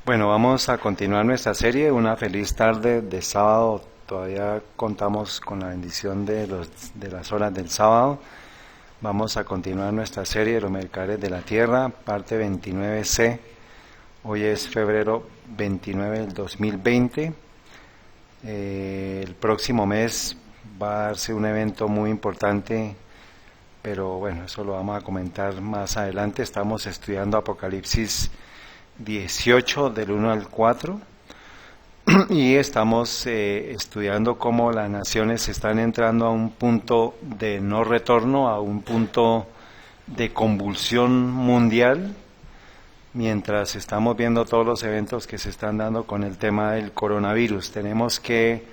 Bueno, vamos a continuar nuestra serie. Una feliz tarde de sábado. Todavía contamos con la bendición de las horas del sábado. Vamos a continuar nuestra serie de los mercaderes de la tierra, parte 29C. Hoy es febrero 29 del 2020. El próximo mes va a darse un evento muy importante, pero bueno, eso lo vamos a comentar más adelante. Estamos estudiando Apocalipsis 18 del 1 al 4 y estamos estudiando cómo las naciones están entrando a un punto de no retorno, a un punto de convulsión mundial, mientras estamos viendo todos los eventos que se están dando con el tema del coronavirus. Tenemos que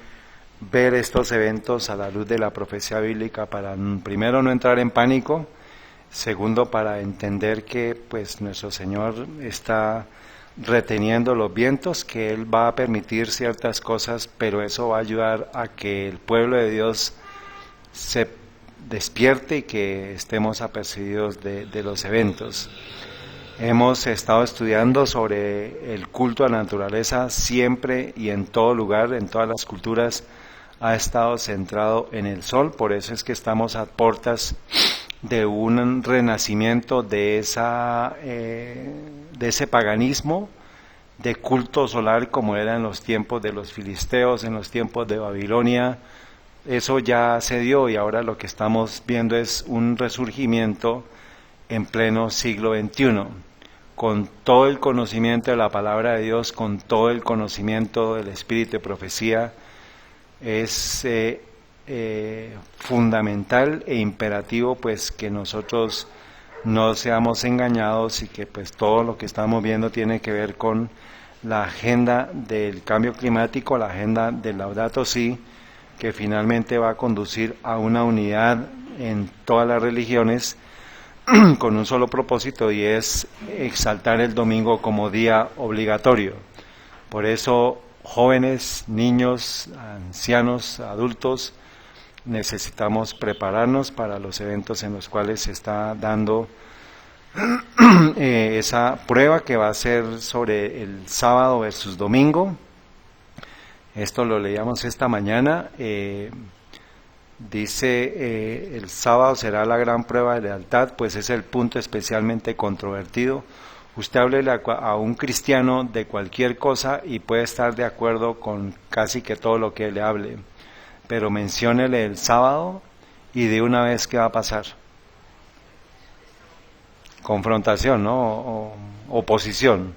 ver estos eventos a la luz de la profecía bíblica para, primero, no entrar en pánico. Segundo, para entender que pues nuestro Señor está reteniendo los vientos, que Él va a permitir ciertas cosas, pero eso va a ayudar a que el pueblo de Dios se despierte y que estemos apercibidos de los eventos. Hemos estado estudiando sobre el culto a la naturaleza. Siempre y en todo lugar, en todas las culturas, ha estado centrado en el sol. Por eso es que estamos a puertas de un renacimiento de ese paganismo de culto solar, como era en los tiempos de los filisteos, en los tiempos de Babilonia. Eso ya se dio y ahora lo que estamos viendo es un resurgimiento en pleno siglo XXI, con todo el conocimiento de la palabra de Dios, con todo el conocimiento del espíritu de profecía. Es fundamental e imperativo pues que nosotros no seamos engañados y que pues todo lo que estamos viendo tiene que ver con la agenda del cambio climático, la agenda del Laudato Si, que finalmente va a conducir a una unidad en todas las religiones con un solo propósito, y es exaltar el domingo como día obligatorio. Por eso, jóvenes, niños, ancianos, adultos, necesitamos prepararnos para los eventos en los cuales se está dando esa prueba que va a ser sobre el sábado versus domingo. Esto lo leíamos esta mañana. Dice, el sábado será la gran prueba de lealtad, pues es el punto especialmente controvertido. Usted háblele a un cristiano de cualquier cosa y puede estar de acuerdo con casi que todo lo que le hable, pero menciónele el sábado y de una vez, ¿qué va a pasar? Confrontación, ¿no? Oposición.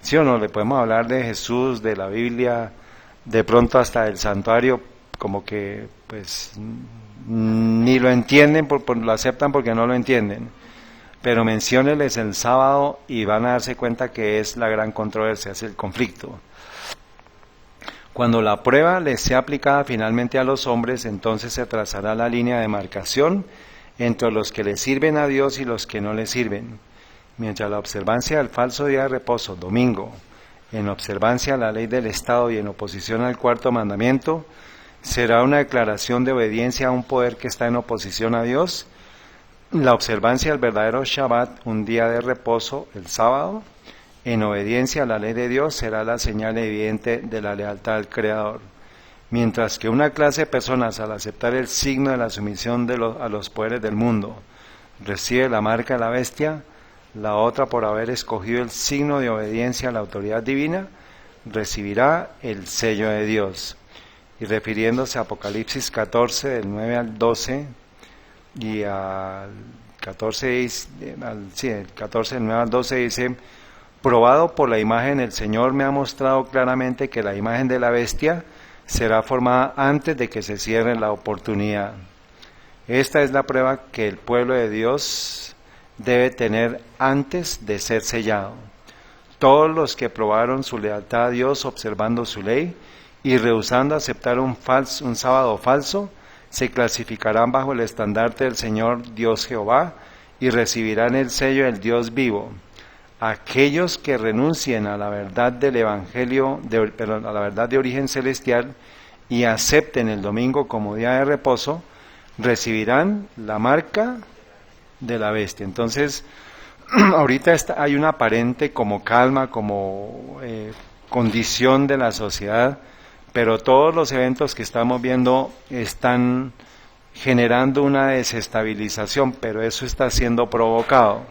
¿Sí o no? Le podemos hablar de Jesús, de la Biblia, de pronto hasta del santuario, como que pues ni lo entienden, lo aceptan porque no lo entienden. Pero mencióneles el sábado y van a darse cuenta que es la gran controversia, es el conflicto. Cuando la prueba les sea aplicada finalmente a los hombres, entonces se trazará la línea de marcación entre los que le sirven a Dios y los que no le sirven. Mientras la observancia del falso día de reposo, domingo, en observancia a la ley del Estado y en oposición al cuarto mandamiento, será una declaración de obediencia a un poder que está en oposición a Dios. La observancia del verdadero Shabbat, un día de reposo, el sábado, en obediencia a la ley de Dios, será la señal evidente de la lealtad al Creador. Mientras que una clase de personas, al aceptar el signo de la sumisión a los poderes del mundo, recibe la marca de la bestia, la otra, por haber escogido el signo de obediencia a la autoridad divina, recibirá el sello de Dios. Y refiriéndose a Apocalipsis 14, del 9 al 12, y al 14, el 14 del 9 al 12 dice: probado por la imagen, el Señor me ha mostrado claramente que la imagen de la bestia será formada antes de que se cierre la oportunidad. Esta es la prueba que el pueblo de Dios debe tener antes de ser sellado. Todos los que probaron su lealtad a Dios observando su ley y rehusando aceptar un sábado falso, se clasificarán bajo el estandarte del Señor Dios Jehová y recibirán el sello del Dios vivo. Aquellos que renuncien a la verdad del Evangelio, a la verdad de origen celestial, y acepten el domingo como día de reposo, recibirán la marca de la bestia. Entonces, ahorita hay una aparente como calma, como condición de la sociedad, pero todos los eventos que estamos viendo están generando una desestabilización, pero eso está siendo provocado.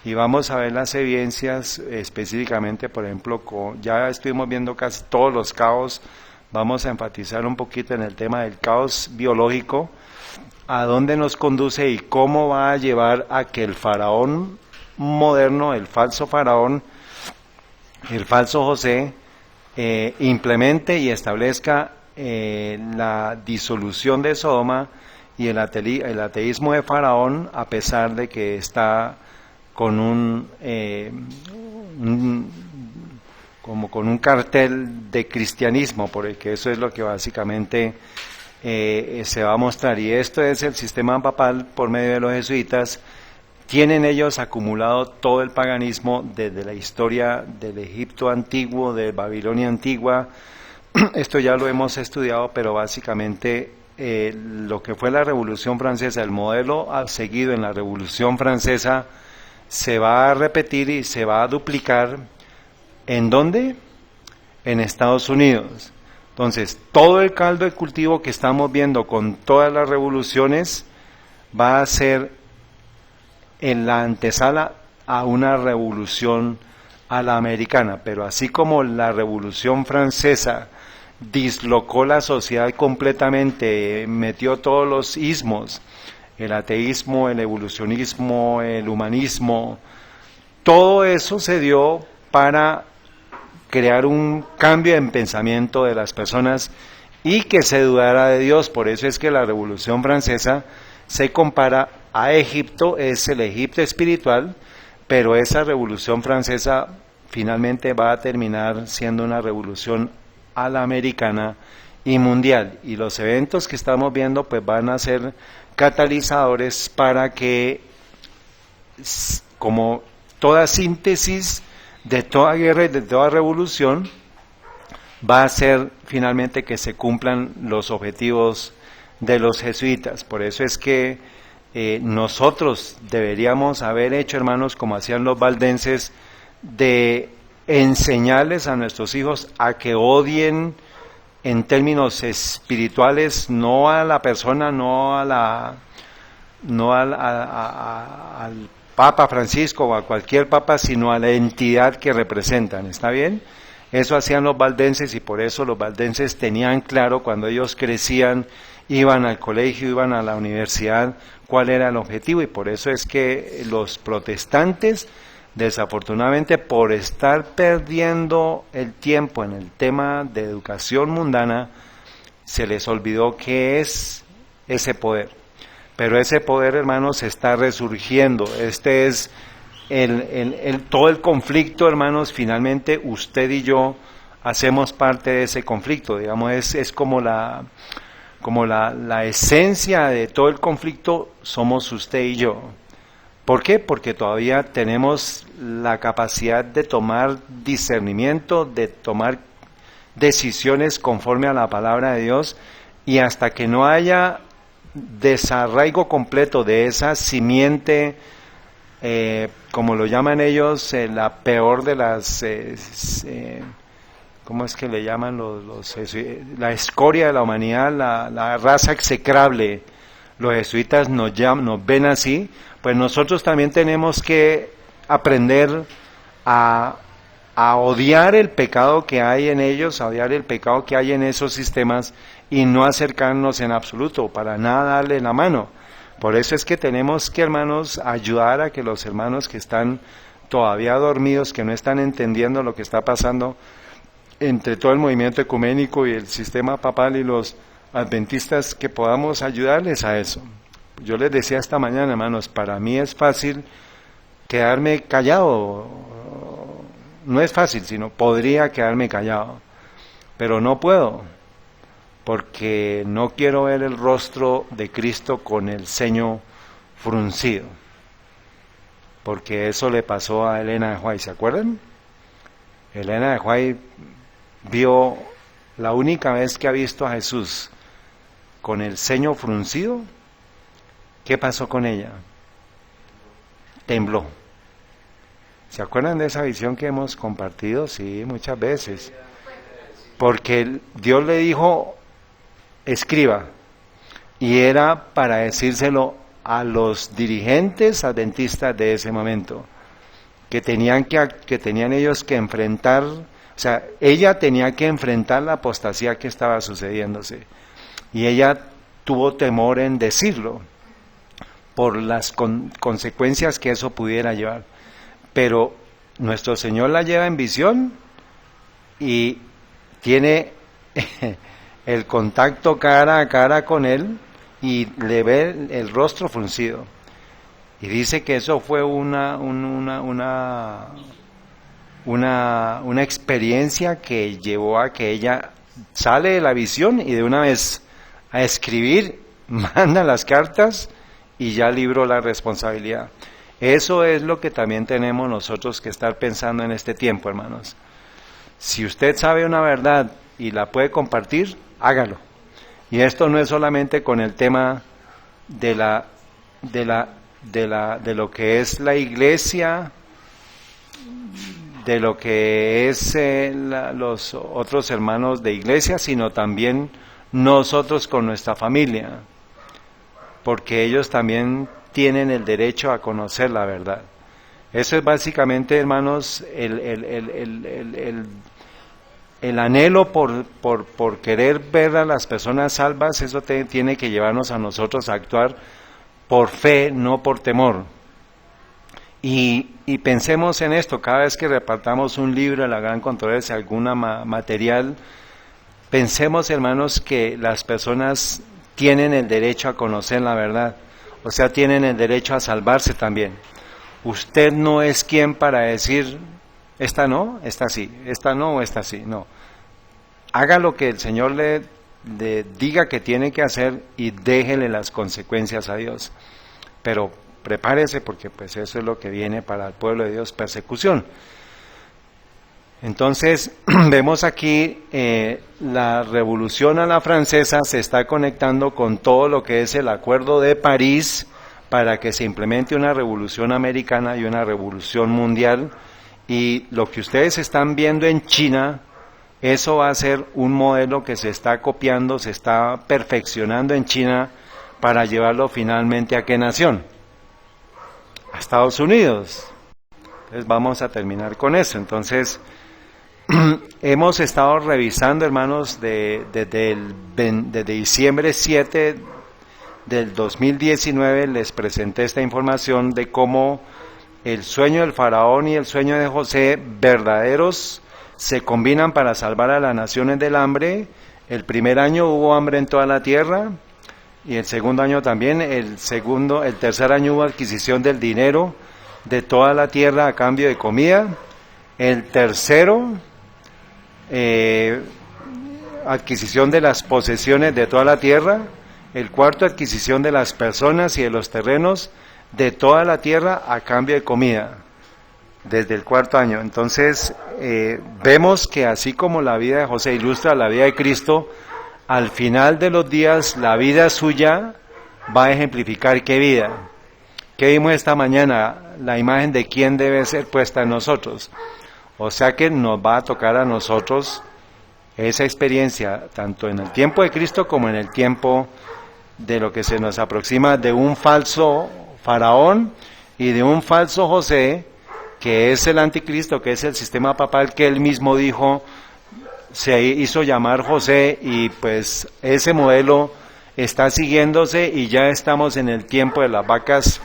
Y vamos a ver las evidencias específicamente, por ejemplo, ya estuvimos viendo casi todos los caos, vamos a enfatizar un poquito en el tema del caos biológico, a dónde nos conduce y cómo va a llevar a que el faraón moderno, el falso faraón, el falso José, implemente y establezca la disolución de Sodoma y el ateísmo de Faraón, a pesar de que está con como con un cartel de cristianismo, porque eso es lo que básicamente se va a mostrar. Y esto es el sistema papal por medio de los jesuitas. Tienen ellos acumulado todo el paganismo desde la historia del Egipto antiguo, de Babilonia antigua. Esto ya lo hemos estudiado, pero básicamente lo que fue la Revolución Francesa, el modelo seguido en la Revolución Francesa, se va a repetir y se va a duplicar. ¿En dónde? En Estados Unidos. Entonces, todo el caldo de cultivo que estamos viendo con todas las revoluciones va a ser en la antesala a una revolución a la americana, pero así como la Revolución Francesa dislocó la sociedad completamente, metió todos los ismos, el ateísmo, el evolucionismo, el humanismo, todo eso se dio para crear un cambio en pensamiento de las personas y que se dudara de Dios. Por eso es que la Revolución Francesa se compara a Egipto, es el Egipto espiritual, pero esa Revolución Francesa finalmente va a terminar siendo una revolución a la americana y mundial. Y los eventos que estamos viendo pues van a ser catalizadores para que, como toda síntesis de toda guerra y de toda revolución, va a ser finalmente que se cumplan los objetivos de los jesuitas. Por eso es que nosotros deberíamos haber hecho, hermanos, como hacían los valdenses, de enseñarles a nuestros hijos a que odien en términos espirituales, no a la persona, no al Papa Francisco o a cualquier papa, sino a la entidad que representan. ¿Está bien? Eso hacían los valdenses, y por eso los valdenses tenían claro cuando ellos crecían, iban al colegio, iban a la universidad, cuál era el objetivo. Y por eso es que los protestantes, desafortunadamente, por estar perdiendo el tiempo en el tema de educación mundana, se les olvidó qué es ese poder. Pero ese poder, hermanos, está resurgiendo. Este es todo el conflicto, hermanos. Finalmente usted y yo hacemos parte de ese conflicto. Digamos, es como la esencia de todo el conflicto somos usted y yo. ¿Por qué? Porque todavía tenemos la capacidad de tomar discernimiento, de tomar decisiones conforme a la palabra de Dios, y hasta que no haya desarraigo completo de esa simiente, como lo llaman ellos, la peor de las, ¿cómo es que le llaman la escoria de la humanidad, la raza execrable? Los jesuitas nos ven así. Pues nosotros también tenemos que aprender a odiar el pecado que hay en ellos, a odiar el pecado que hay en esos sistemas, y no acercarnos en absoluto, para nada darle la mano. Por eso es que tenemos que, hermanos, ayudar a que los hermanos que están todavía dormidos, que no están entendiendo lo que está pasando entre todo el movimiento ecuménico y el sistema papal y los adventistas, que podamos ayudarles a eso. Yo les decía esta mañana, hermanos, para mí es fácil quedarme callado. No es fácil, sino podría quedarme callado, pero no puedo, porque no quiero ver el rostro de Cristo con el ceño fruncido, porque eso le pasó a Elena de White, ¿se acuerdan? Elena de White vio, la única vez que ha visto a Jesús con el ceño fruncido, ¿qué pasó con ella? Tembló. ¿Se acuerdan de esa visión que hemos compartido? Sí, muchas veces. Porque Dios le dijo, escriba, y era para decírselo a los dirigentes adventistas de ese momento, que tenían ellos que enfrentar, o sea, ella tenía que enfrentar la apostasía que estaba sucediéndose, y ella tuvo temor en decirlo, por las consecuencias que eso pudiera llevar, pero nuestro Señor la lleva en visión, y tiene el contacto cara a cara con Él, y le ve el rostro fruncido, y dice que eso fue una experiencia que llevó a que ella sale de la visión y de una vez a escribir, manda las cartas y ya libró la responsabilidad. Eso es lo que también tenemos nosotros que estar pensando en este tiempo, hermanos. Si usted sabe una verdad y la puede compartir, hágalo. Y esto no es solamente con el tema de lo que es la iglesia, de lo que es los otros hermanos de iglesia, sino también nosotros con nuestra familia, porque ellos también tienen el derecho a conocer la verdad. Eso es básicamente, hermanos, el anhelo por querer ver a las personas salvas. Eso tiene que llevarnos a nosotros a actuar por fe, no por temor. Y pensemos en esto, cada vez que repartamos un libro en la gran controversia, alguna material, pensemos, hermanos, que las personas tienen el derecho a conocer la verdad, o sea, tienen el derecho a salvarse también. Usted no es quien para decir, esta no, esta sí, esta no, esta sí, no. Haga lo que el Señor le diga que tiene que hacer y déjele las consecuencias a Dios. Pero prepárese, porque pues eso es lo que viene para el pueblo de Dios, persecución. Entonces, vemos aquí la revolución a la francesa se está conectando con todo lo que es el Acuerdo de París para que se implemente una revolución americana y una revolución mundial. Y lo que ustedes están viendo en China, eso va a ser un modelo que se está copiando, se está perfeccionando en China para llevarlo finalmente ¿a qué nación? A Estados Unidos. Entonces vamos a terminar con eso. Entonces, hemos estado revisando, hermanos, desde diciembre 7 del 2019, les presenté esta información de cómo el sueño del faraón y el sueño de José, verdaderos, se combinan para salvar a las naciones del hambre. El primer año hubo hambre en toda la tierra, y el segundo año también. El tercer año hubo adquisición del dinero de toda la tierra a cambio de comida. El tercero, adquisición de las posesiones de toda la tierra. El cuarto, adquisición de las personas y de los terrenos de toda la tierra a cambio de comida, desde el cuarto año. Entonces, vemos que así como la vida de José ilustra la vida de Cristo, al final de los días, la vida suya va a ejemplificar ¿qué vida? ¿Qué vimos esta mañana? La imagen de quién debe ser puesta en nosotros. O sea que nos va a tocar a nosotros esa experiencia, tanto en el tiempo de Cristo como en el tiempo de lo que se nos aproxima, de un falso faraón y de un falso José, que es el anticristo, que es el sistema papal que él mismo dijo, se hizo llamar José, y pues ese modelo está siguiéndose y ya estamos en el tiempo de las vacas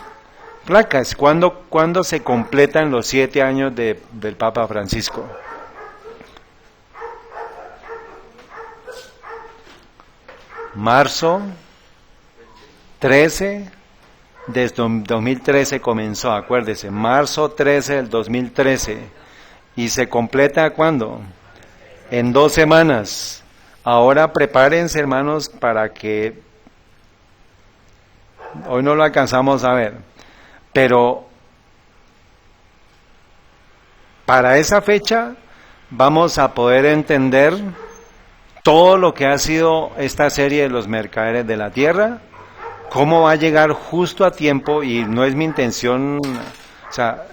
flacas. ¿Cuándo se completan los 7 años del Papa Francisco? Marzo 13 desde 2013 comenzó, acuérdese, marzo 13 del 2013, y se completa ¿cuándo? En 2 semanas. Ahora prepárense, hermanos, para que hoy no lo alcanzamos a ver, pero para esa fecha vamos a poder entender todo lo que ha sido esta serie de los mercaderes de la tierra, cómo va a llegar justo a tiempo. Y no es mi intención, o sea,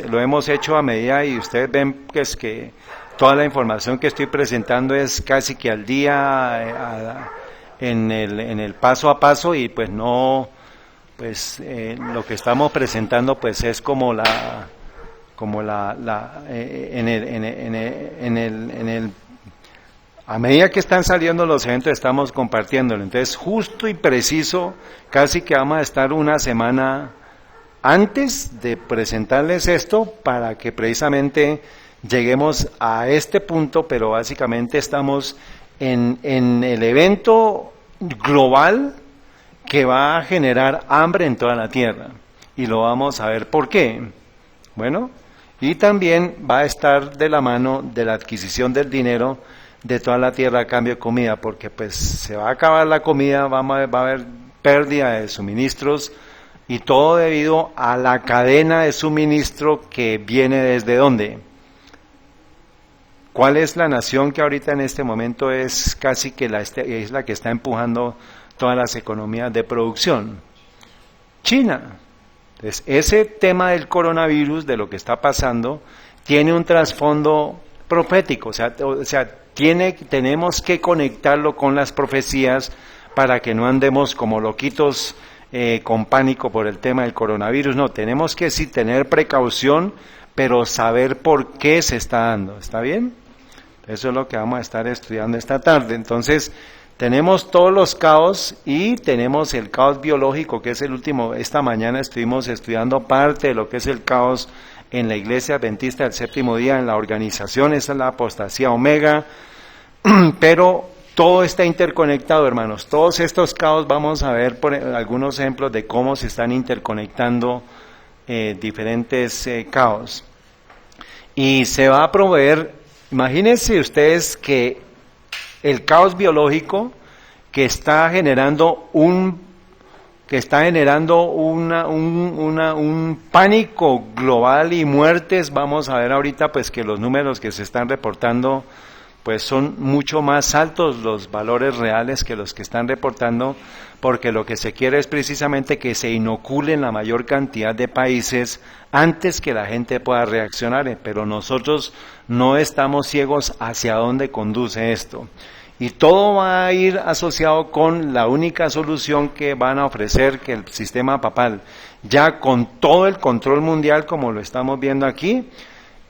lo hemos hecho a medida y ustedes ven que es que toda la información que estoy presentando es casi que al día, en el paso a paso y pues no, pues lo que estamos presentando pues es como a medida que están saliendo los eventos estamos compartiéndolo. Entonces, justo y preciso, casi que vamos a estar una semana antes de presentarles esto para que precisamente lleguemos a este punto, pero básicamente estamos en el evento global que va a generar hambre en toda la tierra. Y lo vamos a ver por qué. Bueno, y también va a estar de la mano de la adquisición del dinero de toda la tierra a cambio de comida, porque pues se va a acabar la comida, va a haber pérdida de suministros y todo debido a la cadena de suministro que viene desde ¿dónde? ¿Cuál es la nación que ahorita en este momento es casi que es la que está empujando todas las economías de producción? China. Entonces, ese tema del coronavirus, de lo que está pasando, tiene un trasfondo profético, o sea, tenemos que conectarlo con las profecías para que no andemos como loquitos con pánico por el tema del coronavirus. No, tenemos que sí tener precaución, pero saber por qué se está dando. ¿Está bien? Eso es lo que vamos a estar estudiando esta tarde. Entonces, tenemos todos los caos y tenemos el caos biológico, que es el último. Esta mañana estuvimos estudiando parte de lo que es el caos en la Iglesia Adventista del Séptimo Día, en la organización. Esa es la apostasía omega, pero todo está interconectado, hermanos. Todos estos caos vamos a ver por algunos ejemplos de cómo se están interconectando diferentes caos. Y se va a proveer, imagínense ustedes que el caos biológico que está generando un pánico global y muertes. Vamos a ver ahorita pues que los números que se están reportando pues son mucho más altos los valores reales que los que están reportando, porque lo que se quiere es precisamente que se inoculen la mayor cantidad de países antes que la gente pueda reaccionar, pero nosotros no estamos ciegos hacia dónde conduce esto. Y todo va a ir asociado con la única solución que van a ofrecer, que el sistema papal, ya con todo el control mundial como lo estamos viendo aquí,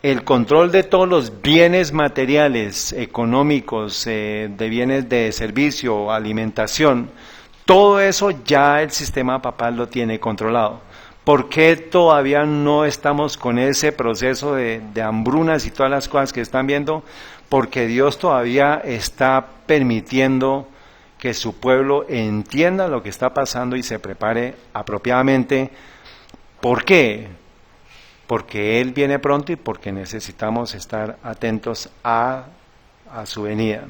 el control de todos los bienes materiales, económicos, de bienes de servicio, alimentación, todo eso ya el sistema papal lo tiene controlado. ¿Por qué todavía no estamos con ese proceso de hambrunas y todas las cosas que están viendo? Porque Dios todavía está permitiendo que su pueblo entienda lo que está pasando y se prepare apropiadamente. ¿Por qué? Porque Él viene pronto y porque necesitamos estar atentos a su venida.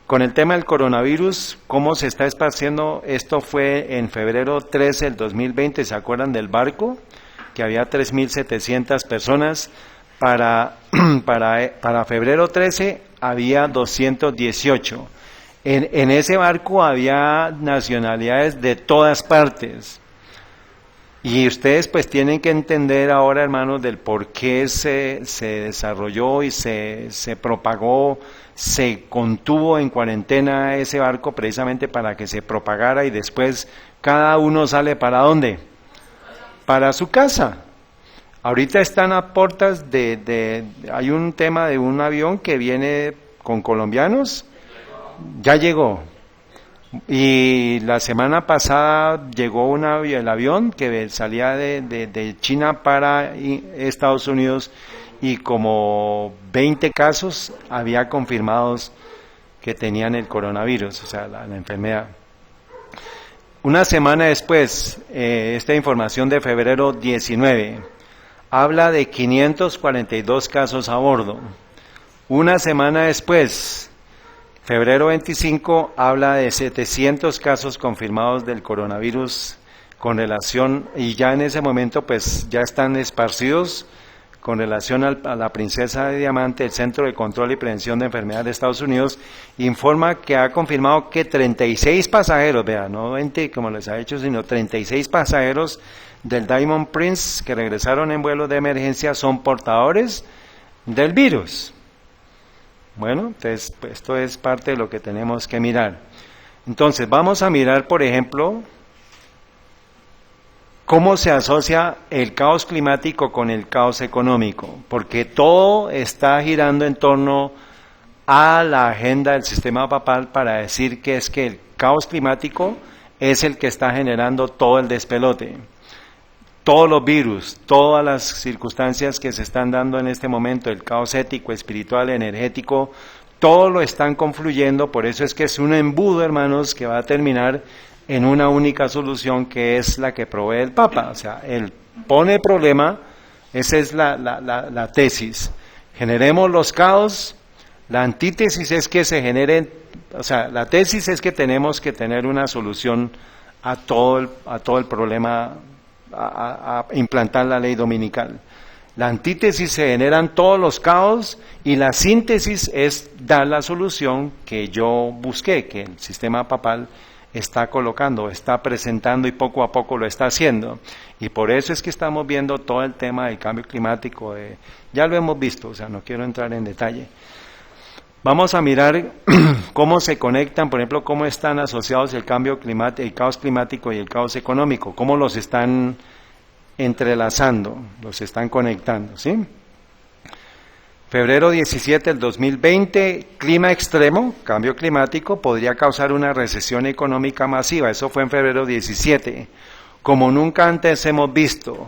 Con el tema del coronavirus, ¿cómo se está esparciendo? Esto fue en febrero 13 del 2020, ¿se acuerdan del barco? Que había 3.700 personas. Para febrero 13 había 218. En ese barco había nacionalidades de todas partes. Y ustedes pues tienen que entender ahora, hermanos, del por qué se desarrolló y se propagó, se contuvo en cuarentena ese barco precisamente para que se propagara y después cada uno sale ¿para dónde? Para su casa. Ahorita están a puertas hay un tema de un avión que viene con colombianos, ya llegó. Y la semana pasada llegó el avión que salía de China para Estados Unidos y como 20 casos había confirmados que tenían el coronavirus, o sea, la enfermedad. Una semana después, esta información de febrero 19, habla de 542 casos a bordo. Una semana después, febrero 25, habla de 700 casos confirmados del coronavirus con relación, y ya en ese momento pues ya están esparcidos con relación a la Princesa de Diamante. El Centro de Control y Prevención de Enfermedades de Estados Unidos informa que ha confirmado que 36 pasajeros, vean, no 20 como les ha hecho, sino 36 pasajeros del Diamond Prince que regresaron en vuelo de emergencia son portadores del virus. Bueno, entonces pues, esto es parte de lo que tenemos que mirar. Entonces vamos a mirar, por ejemplo, cómo se asocia el caos climático con el caos económico, porque todo está girando en torno a la agenda del sistema papal para decir que es que el caos climático es el que está generando todo el despelote. Todos los virus, todas las circunstancias que se están dando en este momento, el caos ético, espiritual, energético, todo lo están confluyendo, por eso es que es un embudo, hermanos, que va a terminar en una única solución que es la que provee el Papa. O sea, él pone el problema, esa es la tesis. Generemos los caos, la antítesis es que se generen, o sea, la tesis es que tenemos que tener una solución a todo el problema, a implantar la ley dominical. La antítesis se generan todos los caos y la síntesis es dar la solución que yo busqué, que el sistema papal está colocando, está presentando y poco a poco lo está haciendo. Y por eso es que estamos viendo todo el tema del cambio climático. Ya lo hemos visto, o sea, no quiero entrar en detalle. Vamos a mirar cómo se conectan, por ejemplo, cómo están asociados el cambio climático, el caos climático y el caos económico, cómo los están entrelazando, los están conectando, ¿sí? Febrero 17 del 2020, clima extremo, cambio climático, podría causar una recesión económica masiva. Eso fue en febrero 17. Como nunca antes hemos visto,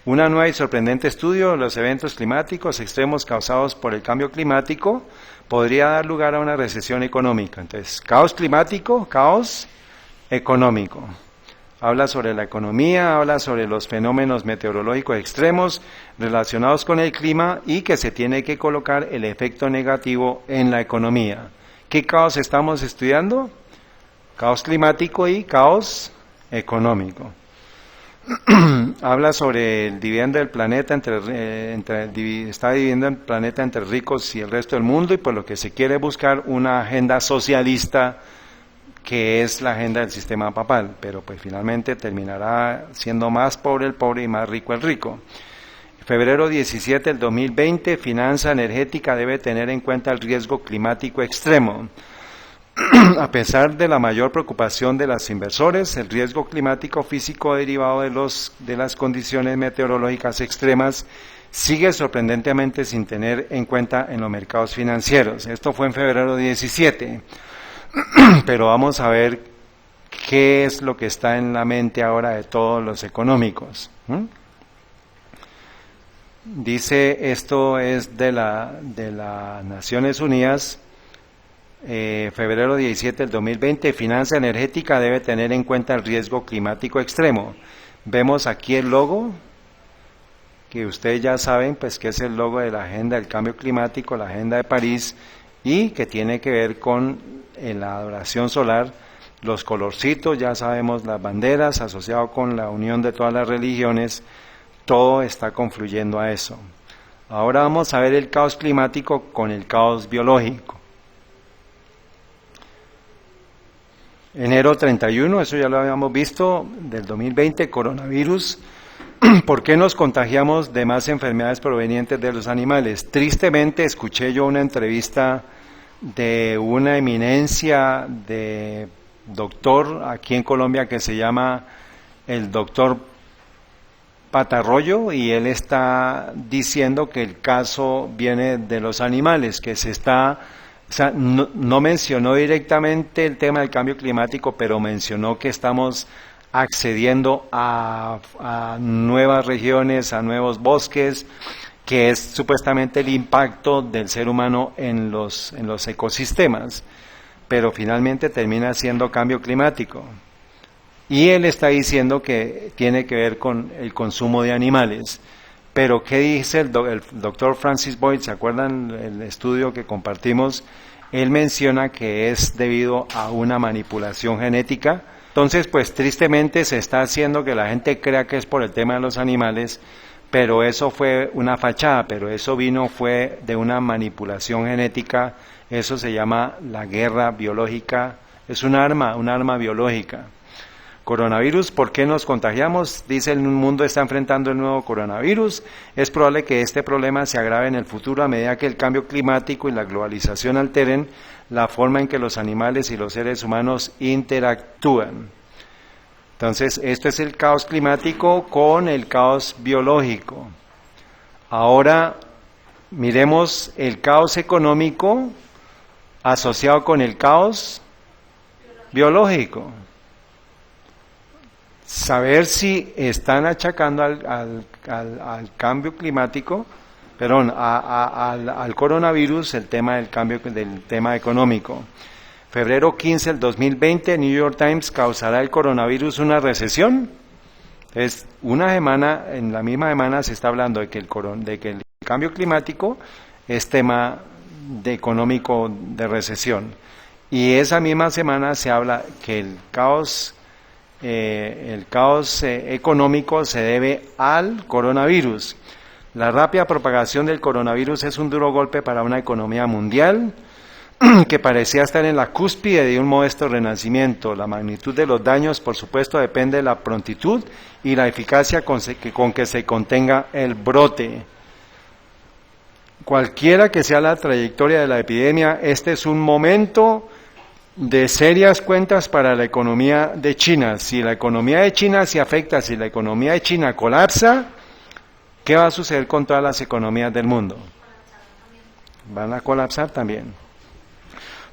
una nueva y sorprendente estudio de los eventos climáticos extremos causados por el cambio climático podría dar lugar a una recesión económica. Entonces, caos climático, caos económico. Habla sobre la economía, habla sobre los fenómenos meteorológicos extremos relacionados con el clima y que se tiene que colocar el efecto negativo en la economía. ¿Qué caos estamos estudiando? Caos climático y caos económico. Habla sobre el dividendo del planeta, está dividiendo el planeta entre ricos y el resto del mundo y por lo que se quiere buscar una agenda socialista que es la agenda del sistema papal, pero pues finalmente terminará siendo más pobre el pobre y más rico el rico. Febrero 17 del 2020, finanza energética debe tener en cuenta el riesgo climático extremo. A pesar de la mayor preocupación de los inversores, el riesgo climático físico derivado de las condiciones meteorológicas extremas sigue sorprendentemente sin tener en cuenta en los mercados financieros. Esto fue en febrero 17. Pero vamos a ver qué es lo que está en la mente ahora de todos los económicos. Dice, esto es de las Naciones Unidas, febrero 17 del 2020, finanza energética debe tener en cuenta el riesgo climático extremo. Vemos aquí el logo, que ustedes ya saben, pues que es el logo de la Agenda del Cambio Climático, la Agenda de París, y que tiene que ver con la adoración solar, los colorcitos, ya sabemos, las banderas, asociado con la unión de todas las religiones, todo está confluyendo a eso. Ahora vamos a ver el caos climático con el caos biológico. Enero 31, eso ya lo habíamos visto, del 2020, coronavirus. ¿Por qué nos contagiamos de más enfermedades provenientes de los animales? Tristemente escuché yo una entrevista de una eminencia de doctor aquí en Colombia que se llama el doctor Patarroyo, y él está diciendo que el caso viene de los animales, que se está, o sea, no mencionó directamente el tema del cambio climático, pero mencionó que estamos accediendo a nuevas regiones, a nuevos bosques, que es supuestamente el impacto del ser humano en los ecosistemas, pero finalmente termina siendo cambio climático. Y él está diciendo que tiene que ver con el consumo de animales. Pero ¿qué dice el doctor Francis Boyd? ¿Se acuerdan el estudio que compartimos? Él menciona que es debido a una manipulación genética. Entonces, pues tristemente se está haciendo que la gente crea que es por el tema de los animales, pero eso fue una fachada, pero eso fue de una manipulación genética. Eso se llama la guerra biológica, es un arma biológica. Coronavirus, ¿por qué nos contagiamos? Dice el mundo está enfrentando el nuevo coronavirus. Es probable que este problema se agrave en el futuro a medida que el cambio climático y la globalización alteren la forma en que los animales y los seres humanos interactúan. Entonces, esto es el caos climático con el caos biológico. Ahora, miremos el caos económico asociado con el caos biológico. Saber si están achacando al cambio climático, perdón, al coronavirus el tema del cambio del tema económico. Febrero 15 del 2020, New York Times, ¿causará el coronavirus una recesión? Entonces, en la misma semana se está hablando de que el cambio climático es tema económico de recesión. Y esa misma semana se habla que el caos económico se debe al coronavirus. La rápida propagación del coronavirus es un duro golpe para una economía mundial que parecía estar en la cúspide de un modesto renacimiento. La magnitud de los daños, por supuesto, depende de la prontitud y la eficacia con que se contenga el brote. Cualquiera que sea la trayectoria de la epidemia, este es un momento de serias cuentas para la economía de China. Si la economía de China se afecta, si la economía de China colapsa, ¿qué va a suceder con todas las economías del mundo? Van a colapsar también.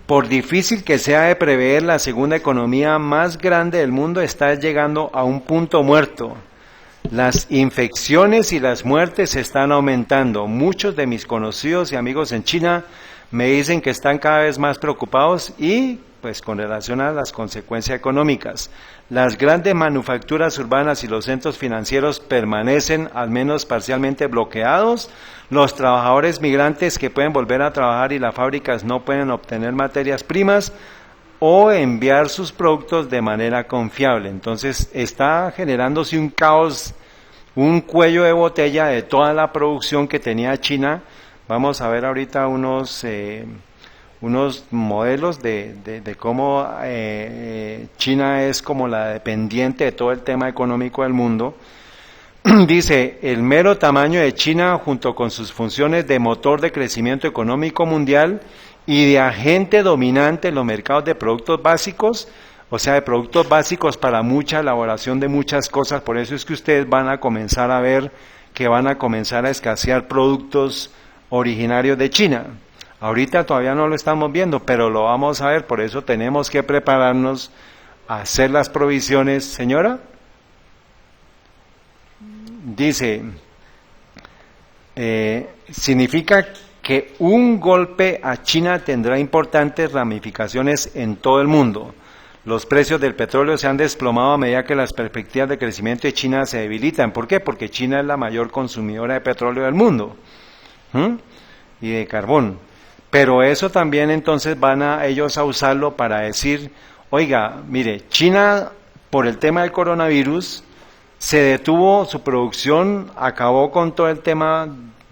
Por difícil que sea de prever, la segunda economía más grande del mundo está llegando a un punto muerto. Las infecciones y las muertes están aumentando. Muchos de mis conocidos y amigos en China me dicen que están cada vez más preocupados y, pues, con relación a las consecuencias económicas. Las grandes manufacturas urbanas y los centros financieros permanecen al menos parcialmente bloqueados. Los trabajadores migrantes que pueden volver a trabajar y las fábricas no pueden obtener materias primas o enviar sus productos de manera confiable. Entonces está generándose un caos, un cuello de botella de toda la producción que tenía China. Vamos a ver ahorita unos modelos de cómo China es como la dependiente de todo el tema económico del mundo. Dice, el mero tamaño de China junto con sus funciones de motor de crecimiento económico mundial y de agente dominante en los mercados de productos básicos, o sea, de productos básicos para mucha elaboración de muchas cosas. Por eso es que ustedes van a comenzar a ver que van a comenzar a escasear productos originarios de China. Ahorita todavía no lo estamos viendo, pero lo vamos a ver, por eso tenemos que prepararnos a hacer las provisiones. Señora, dice, significa que un golpe a China tendrá importantes ramificaciones en todo el mundo. Los precios del petróleo se han desplomado a medida que las perspectivas de crecimiento de China se debilitan. ¿Por qué? Porque China es la mayor consumidora de petróleo del mundo y de carbón. Pero eso también entonces van a ellos a usarlo para decir, oiga, mire, China por el tema del coronavirus se detuvo su producción, acabó con todo el tema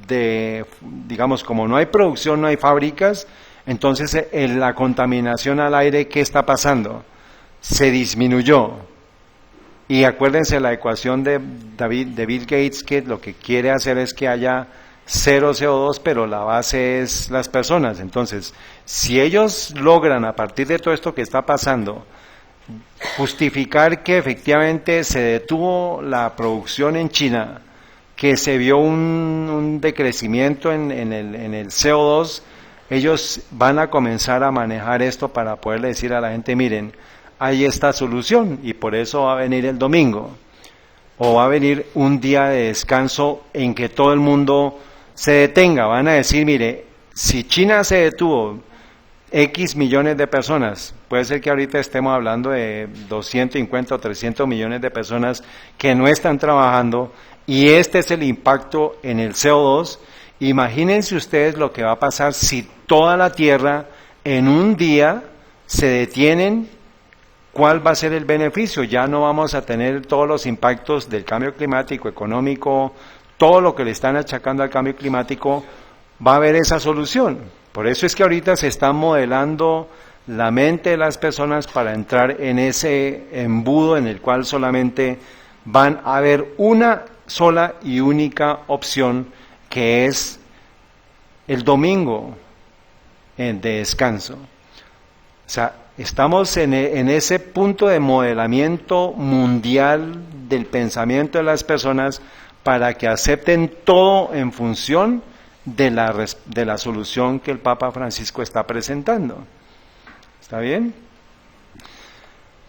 de, digamos, como no hay producción, no hay fábricas, entonces la contaminación al aire, ¿qué está pasando? Se disminuyó. Y acuérdense la ecuación de Bill Gates, que lo que quiere hacer es que haya cero CO2, pero la base es las personas. Entonces, si ellos logran, a partir de todo esto que está pasando, justificar que efectivamente se detuvo la producción en China, que se vio un decrecimiento en el CO2, ellos van a comenzar a manejar esto para poderle decir a la gente, miren, hay esta solución, y por eso va a venir el domingo, o va a venir un día de descanso en que todo el mundo se detenga. Van a decir, mire, si China se detuvo, X millones de personas, puede ser que ahorita estemos hablando de 250 o 300 millones de personas que no están trabajando, y este es el impacto en el CO2. Imagínense ustedes lo que va a pasar si toda la Tierra en un día se detienen. ¿Cuál va a ser el beneficio? Ya no vamos a tener todos los impactos del cambio climático, económico, todo lo que le están achacando al cambio climático, va a haber esa solución. Por eso es que ahorita se están modelando la mente de las personas para entrar en ese embudo en el cual solamente van a haber una sola y única opción, que es el domingo de descanso. O sea, estamos en ese punto de modelamiento mundial del pensamiento de las personas para que acepten todo en función de la solución que el Papa Francisco está presentando. ¿Está bien?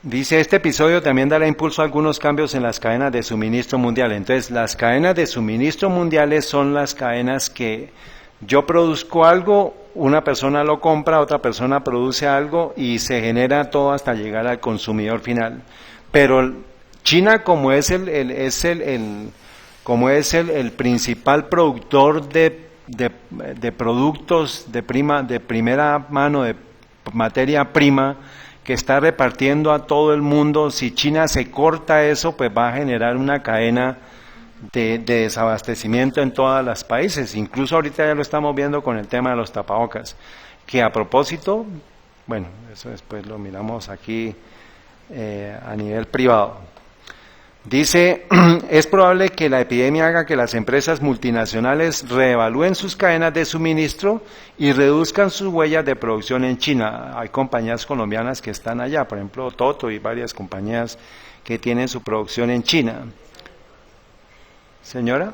Dice, este episodio también dará impulso a algunos cambios en las cadenas de suministro mundial. Entonces, las cadenas de suministro mundiales son las cadenas que yo produzco algo, una persona lo compra, otra persona produce algo y se genera todo hasta llegar al consumidor final. Pero China, como es el principal productor de productos de primera mano, de materia prima, que está repartiendo a todo el mundo, si China se corta eso, pues va a generar una cadena de desabastecimiento en todos los países. Incluso ahorita ya lo estamos viendo con el tema de los tapabocas, que a propósito, bueno, eso después lo miramos aquí a nivel privado. Dice, es probable que la epidemia haga que las empresas multinacionales reevalúen sus cadenas de suministro y reduzcan sus huellas de producción en China. Hay compañías colombianas que están allá, por ejemplo, Toto y varias compañías que tienen su producción en China. Señora,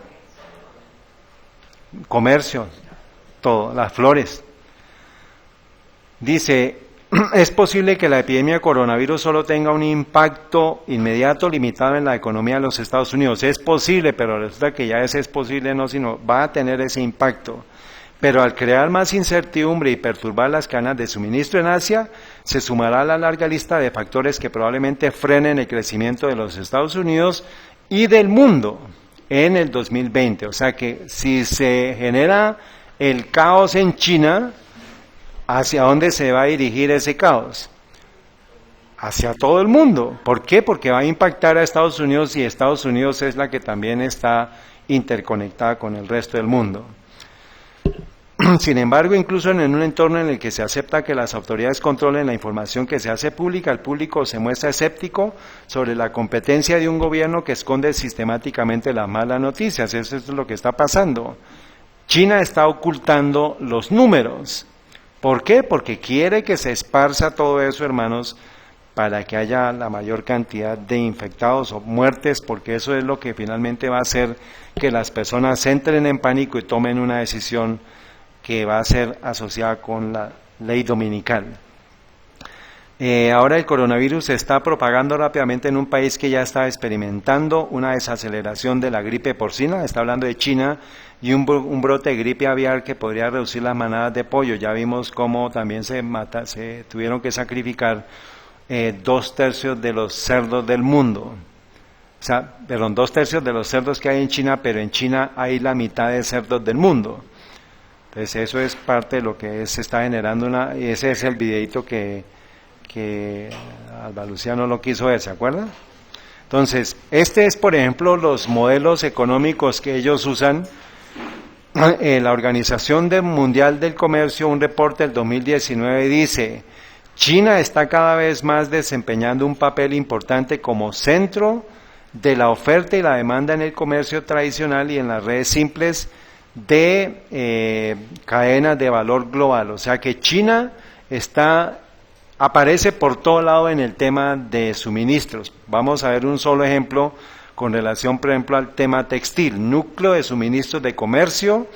comercio, todo, las flores. Dice, es posible que la epidemia de coronavirus solo tenga un impacto inmediato limitado en la economía de los Estados Unidos. Es posible, pero resulta que ya es posible, no, sino va a tener ese impacto. Pero al crear más incertidumbre y perturbar las cadenas de suministro en Asia, se sumará a la larga lista de factores que probablemente frenen el crecimiento de los Estados Unidos y del mundo en el 2020. O sea que si se genera el caos en China, ¿hacia dónde se va a dirigir ese caos? Hacia todo el mundo. ¿Por qué? Porque va a impactar a Estados Unidos y Estados Unidos es la que también está interconectada con el resto del mundo. Sin embargo, incluso en un entorno en el que se acepta que las autoridades controlen la información que se hace pública, el público se muestra escéptico sobre la competencia de un gobierno que esconde sistemáticamente las malas noticias. Eso es lo que está pasando. China está ocultando los números. ¿Por qué? Porque quiere que se esparza todo eso, hermanos, para que haya la mayor cantidad de infectados o muertes, porque eso es lo que finalmente va a hacer que las personas entren en pánico y tomen una decisión que va a ser asociada con la ley dominical. Ahora el coronavirus se está propagando rápidamente en un país que ya está experimentando una desaceleración de la gripe porcina, está hablando de China, y un brote de gripe aviar que podría reducir las manadas de pollo. Ya vimos cómo también se tuvieron que sacrificar 2/3 de los cerdos del mundo. O sea, perdón, 2/3 de los cerdos que hay en China, pero en China hay la mitad de cerdos del mundo. Entonces eso es parte de lo que se está generando y ese es el videito que Alba Lucía no lo quiso ver, ¿se acuerda? Entonces, este es, por ejemplo, los modelos económicos que ellos usan. La Organización Mundial del Comercio, un reporte del 2019 dice, China está cada vez más desempeñando un papel importante como centro de la oferta y la demanda en el comercio tradicional y en las redes simples de cadenas de valor global. O sea que China aparece por todo lado en el tema de suministros. Vamos a ver un solo ejemplo con relación, por ejemplo, al tema textil, núcleo de suministros de comercio.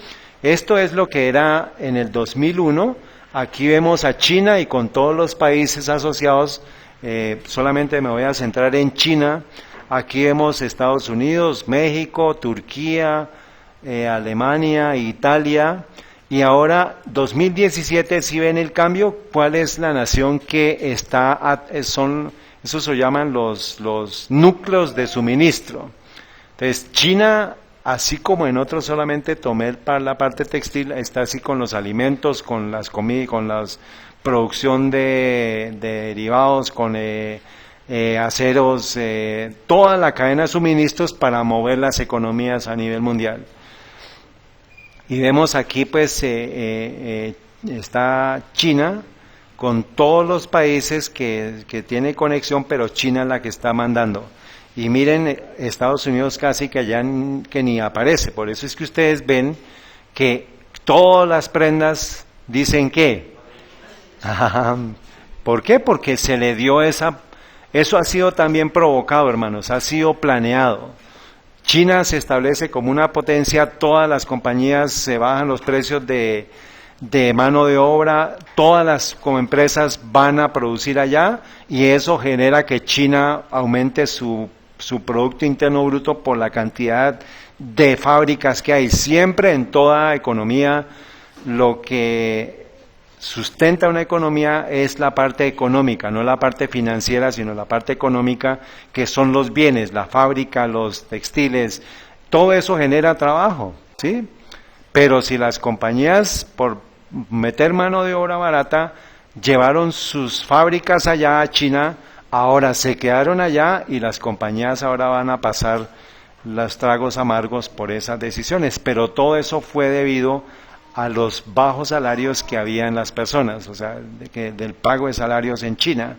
Esto es lo que era en el 2001. Aquí vemos a China y con todos los países asociados, solamente me voy a centrar en China. Aquí vemos Estados Unidos, México, Turquía, Alemania, Italia. Y ahora, 2017, si ven el cambio, ¿cuál es la nación que está, eso se llaman los núcleos de suministro? Entonces, China, así como en otros solamente tomé la parte textil, está así con los alimentos, con las comidas, con la producción de derivados, con aceros, toda la cadena de suministros para mover las economías a nivel mundial. Y vemos aquí pues está China con todos los países que tiene conexión, pero China es la que está mandando. Y miren, Estados Unidos casi que allá que ni aparece. Por eso es que ustedes ven que todas las prendas dicen que. ¿Por qué? Porque se le dio eso ha sido también provocado, hermanos, ha sido planeado. China se establece como una potencia, todas las compañías se bajan los precios de mano de obra, todas las como empresas van a producir allá y eso genera que China aumente su Producto Interno Bruto por la cantidad de fábricas que hay. Siempre en toda economía lo que sustenta una economía es la parte económica, no la parte financiera, sino la parte económica, que son los bienes, la fábrica, los textiles, todo eso genera trabajo, ¿sí? Pero si las compañías, por meter mano de obra barata, llevaron sus fábricas allá a China, ahora se quedaron allá y las compañías ahora van a pasar los tragos amargos por esas decisiones, pero todo eso fue debido a los bajos salarios que había en las personas, o sea, del pago de salarios en China.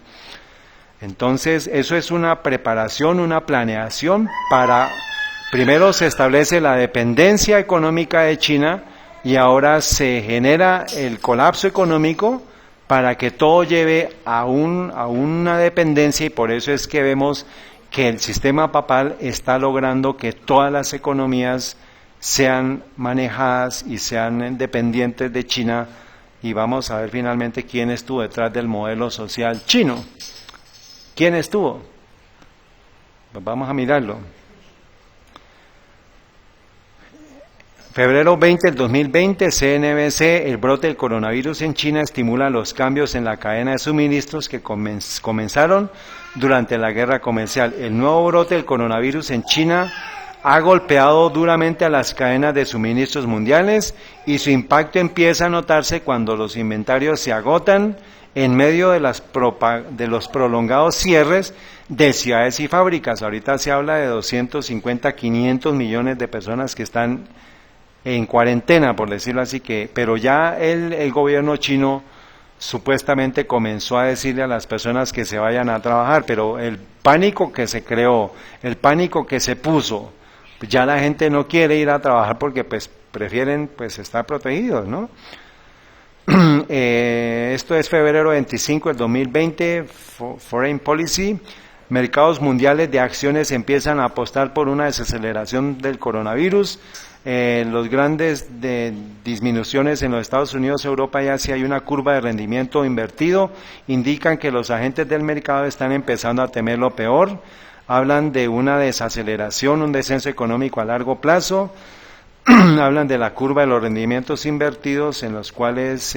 Entonces, eso es una preparación, una planeación para, primero se establece la dependencia económica de China y ahora se genera el colapso económico para que todo lleve a una dependencia y por eso es que vemos que el sistema papal está logrando que todas las economías sean manejadas y sean dependientes de China y vamos a ver finalmente quién estuvo detrás del modelo social chino. ¿Quién estuvo? Pues vamos a mirarlo. Febrero 20 del 2020, CNBC, el brote del coronavirus en China estimula los cambios en la cadena de suministros que comenzaron durante la guerra comercial. El nuevo brote del coronavirus en China ha golpeado duramente a las cadenas de suministros mundiales y su impacto empieza a notarse cuando los inventarios se agotan en medio de los prolongados cierres de ciudades y fábricas. Ahorita se habla de 250, 500 millones de personas que están en cuarentena, por decirlo así, pero ya el gobierno chino supuestamente comenzó a decirle a las personas que se vayan a trabajar, pero el pánico que se creó, el pánico que se puso, ya la gente no quiere ir a trabajar porque pues prefieren pues estar protegidos, ¿no? Esto es febrero 25 del 2020, Foreign Policy. Mercados mundiales de acciones empiezan a apostar por una desaceleración del coronavirus. Los grandes disminuciones en los Estados Unidos, Europa y Asia, hay una curva de rendimiento invertido, indican que los agentes del mercado están empezando a temer lo peor. Hablan de una desaceleración, un descenso económico a largo plazo, hablan de la curva de los rendimientos invertidos en los cuales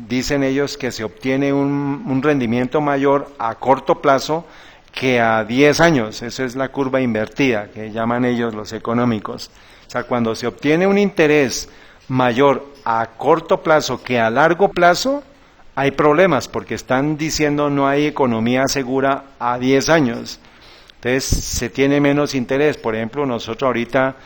dicen ellos que se obtiene un rendimiento mayor a corto plazo que a 10 años, esa es la curva invertida que llaman ellos los económicos. O sea, cuando se obtiene un interés mayor a corto plazo que a largo plazo, hay problemas porque están diciendo no hay economía segura a 10 años. Entonces se tiene menos interés. Por ejemplo, nosotros ahorita,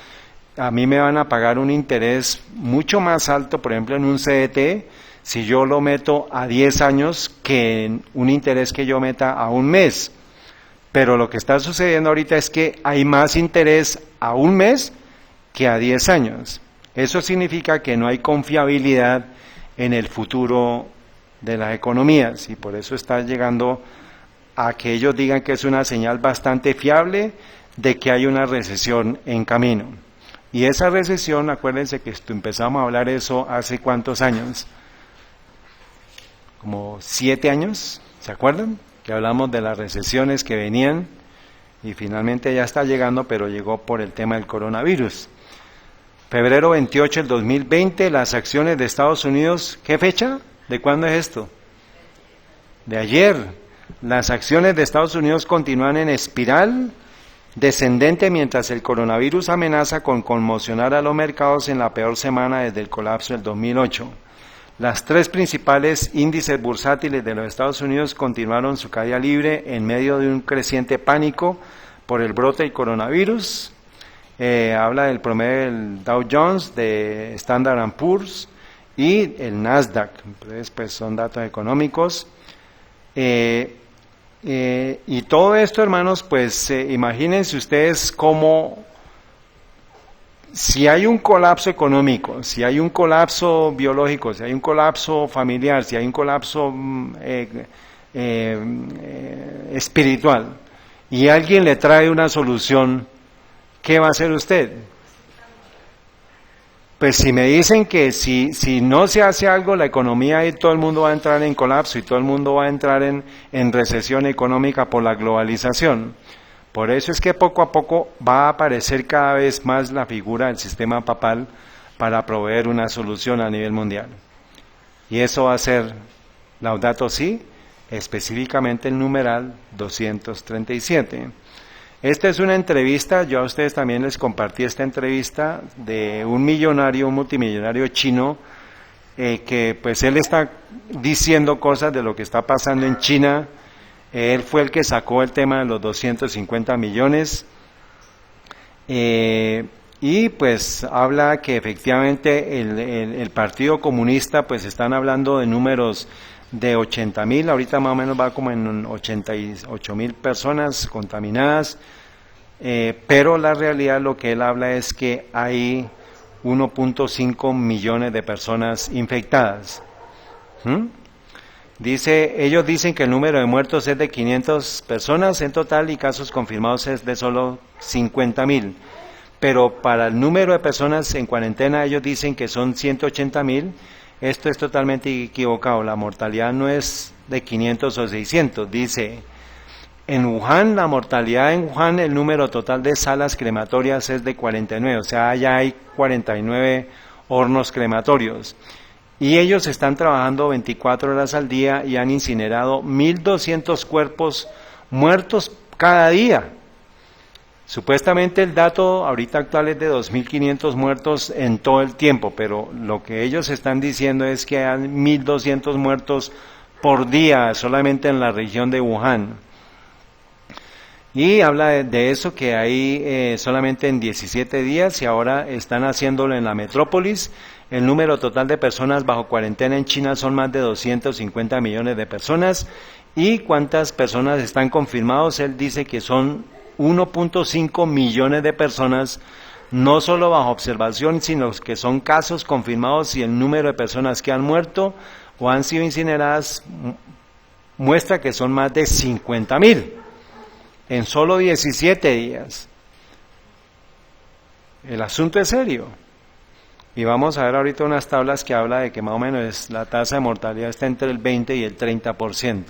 a mí me van a pagar un interés mucho más alto, por ejemplo, en un CDT, si yo lo meto a 10 años que en un interés que yo meta a un mes. Pero lo que está sucediendo ahorita es que hay más interés a un mes que a 10 años. Eso significa que no hay confiabilidad en el futuro de las economías y por eso está llegando a que ellos digan que es una señal bastante fiable de que hay una recesión en camino. Y esa recesión, acuérdense que empezamos a hablar eso hace ¿cuántos años? Como 7 años, ¿se acuerdan? Que hablamos de las recesiones que venían y finalmente ya está llegando, pero llegó por el tema del coronavirus. Febrero 28 del 2020, las acciones de Estados Unidos, ¿qué fecha? ¿De cuándo es esto? De ayer. Las acciones de Estados Unidos continúan en espiral descendente mientras el coronavirus amenaza con conmocionar a los mercados en la peor semana desde el colapso del 2008. Las tres principales índices bursátiles de los Estados Unidos continuaron su caída libre en medio de un creciente pánico por el brote del coronavirus. Habla del promedio del Dow Jones, de Standard & Poor's y el Nasdaq. Entonces, pues son datos económicos. Y todo esto, hermanos, pues imagínense ustedes cómo, si hay un colapso económico, si hay un colapso biológico, si hay un colapso familiar, si hay un colapso espiritual, y alguien le trae una solución, ¿qué va a hacer usted? Pues si me dicen que si no se hace algo, la economía y todo el mundo va a entrar en colapso y todo el mundo va a entrar en recesión económica por la globalización. Por eso es que poco a poco va a aparecer cada vez más la figura del sistema papal para proveer una solución a nivel mundial. Y eso va a ser Laudato Si, específicamente el numeral 237. Esta es una entrevista, yo a ustedes también les compartí esta entrevista de un millonario, un multimillonario chino, que pues él está diciendo cosas de lo que está pasando en China. Él fue el que sacó el tema de los 250 millones, y pues habla que efectivamente el Partido Comunista, pues están hablando de números de 80,000, ahorita más o menos va como en 88,000 personas contaminadas, pero la realidad lo que él habla es que hay 1.5 millones de personas infectadas. Ellos dicen que el número de muertos es de 500 personas en total y casos confirmados es de solo 50,000. Pero para el número de personas en cuarentena ellos dicen que son 180,000. Esto es totalmente equivocado. La mortalidad no es de 500 o 600. Dice, en Wuhan, la mortalidad en Wuhan, el número total de salas crematorias es de 49. O sea, ya hay 49 hornos crematorios. Y ellos están trabajando 24 horas al día y han incinerado 1.200 cuerpos muertos cada día. Supuestamente el dato ahorita actual es de 2.500 muertos en todo el tiempo, pero lo que ellos están diciendo es que hay 1.200 muertos por día solamente en la región de Wuhan. Y habla de eso que hay solamente en 17 días y ahora están haciéndolo en la metrópolis. El número total de personas bajo cuarentena en China son más de 250 millones de personas. ¿Y cuántas personas están confirmados? Él dice que son 1.5 millones de personas, no solo bajo observación, sino que son casos confirmados, y el número de personas que han muerto o han sido incineradas muestra que son más de 50,000 en solo 17 días. El asunto es serio. Y vamos a ver ahorita unas tablas que habla de que más o menos la tasa de mortalidad está entre el 20 y el 30%.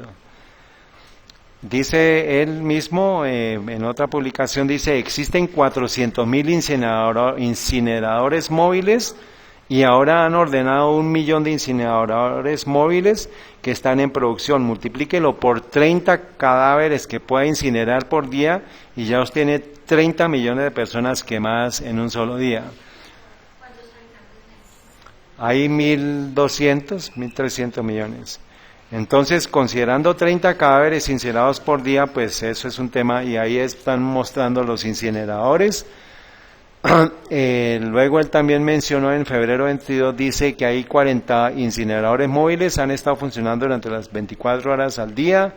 Dice él mismo, en otra publicación, dice, existen 400,000 incineradores móviles y ahora han ordenado 1 millón de incineradores móviles que están en producción. Multiplíquelo por 30 cadáveres que puede incinerar por día y ya os tiene 30 millones de personas quemadas en un solo día. Hay 1.200, 1.300 millones. Entonces, considerando 30 cadáveres incinerados por día, pues eso es un tema, y ahí están mostrando los incineradores. Luego él también mencionó en febrero 22, dice que hay 40 incineradores móviles, han estado funcionando durante las 24 horas al día.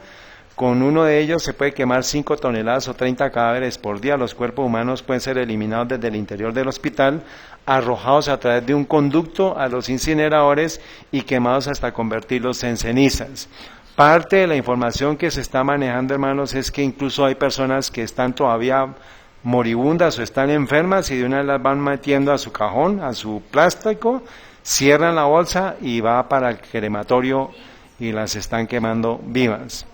Con uno de ellos se puede quemar 5 toneladas o 30 cadáveres por día. Los cuerpos humanos pueden ser eliminados desde el interior del hospital, arrojados a través de un conducto a los incineradores y quemados hasta convertirlos en cenizas. Parte de la información que se está manejando, hermanos, es que incluso hay personas que están todavía moribundas o están enfermas y de una vez las van metiendo a su cajón, a su plástico, cierran la bolsa y va para el crematorio y las están quemando vivas.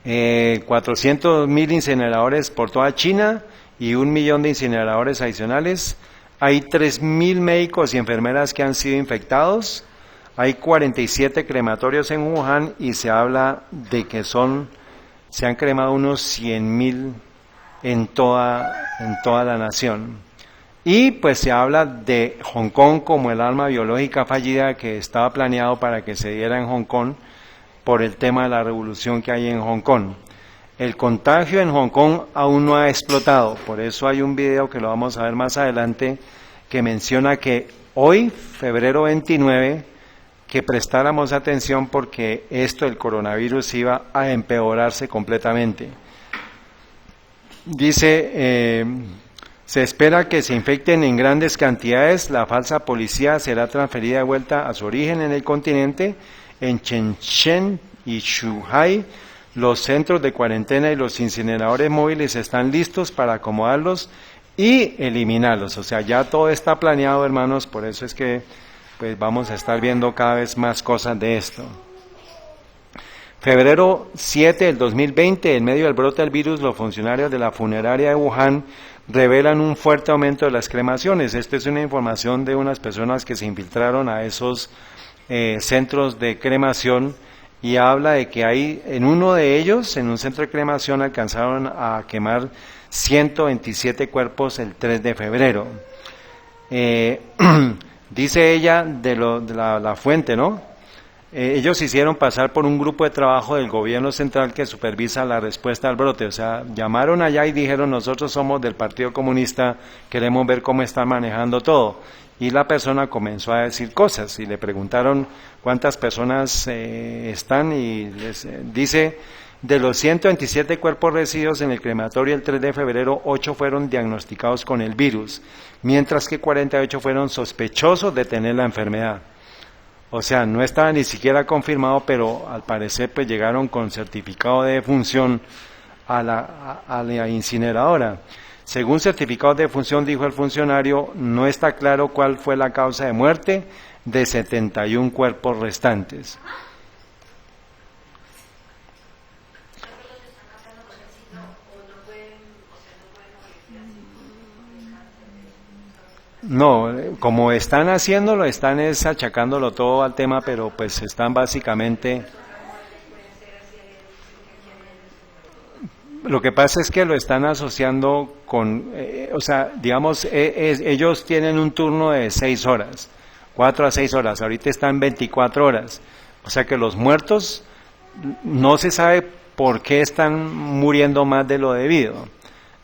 400,000 incineradores por toda China y 1 millón de incineradores adicionales. Hay 3.000 médicos y enfermeras que han sido infectados. Hay 47 crematorios en Wuhan y se habla de que se han cremado unos 100,000 en toda la nación. Y pues se habla de Hong Kong como el arma biológica fallida que estaba planeado para que se diera en Hong Kong por el tema de la revolución que hay en Hong Kong. El contagio en Hong Kong aún no ha explotado, por eso hay un video que lo vamos a ver más adelante que menciona que hoy, febrero 29, que prestáramos atención porque esto, el coronavirus, iba a empeorarse completamente. Dice, se espera que se infecten en grandes cantidades, la falsa policía será transferida de vuelta a su origen en el continente, en Shenzhen y Shanghái. Los centros de cuarentena y los incineradores móviles están listos para acomodarlos y eliminarlos. O sea, ya todo está planeado, hermanos, por eso es que pues vamos a estar viendo cada vez más cosas de esto. Febrero 7 del 2020, en medio del brote del virus, los funcionarios de la funeraria de Wuhan revelan un fuerte aumento de las cremaciones. Esta es una información de unas personas que se infiltraron a esos centros de cremación, y habla de que hay, en uno de ellos, en un centro de cremación, alcanzaron a quemar 127 cuerpos el 3 de febrero. Dice ella de la fuente, ¿no? Ellos hicieron pasar por un grupo de trabajo del gobierno central que supervisa la respuesta al brote. O sea, llamaron allá y dijeron, nosotros somos del Partido Comunista, queremos ver cómo están manejando todo. Y la persona comenzó a decir cosas y le preguntaron cuántas personas están, y les dice, de los 127 cuerpos recibidos en el crematorio el 3 de febrero, 8 fueron diagnosticados con el virus, mientras que 48 fueron sospechosos de tener la enfermedad. O sea, no estaba ni siquiera confirmado, pero al parecer pues llegaron con certificado de defunción a la incineradora. Según certificado de defunción, dijo el funcionario, no está claro cuál fue la causa de muerte de 71 cuerpos restantes. No, como están haciéndolo, están es achacándolo todo al tema, pero pues están básicamente... Lo que pasa es que lo están asociando con, o sea, digamos, ellos tienen un turno de 6 horas, 4 a 6 horas, ahorita están 24 horas, o sea que los muertos no se sabe por qué están muriendo más de lo debido,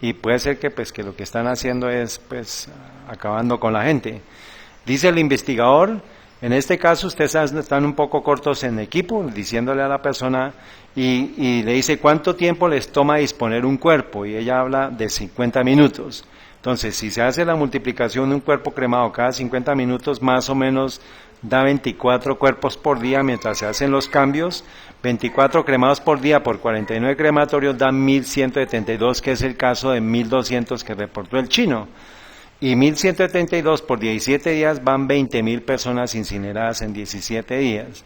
y puede ser que pues que lo que están haciendo es pues acabando con la gente. Dice el investigador, en este caso ustedes están un poco cortos en equipo, diciéndole a la persona y le dice cuánto tiempo les toma disponer un cuerpo, y ella habla de 50 minutos. Entonces, si se hace la multiplicación de un cuerpo cremado cada 50 minutos, más o menos da 24 cuerpos por día mientras se hacen los cambios. 24 cremados por día por 49 crematorios dan 1.172, que es el caso de 1.200 que reportó el chino. Y 1.172 por 17 días van 20.000 personas incineradas en 17 días.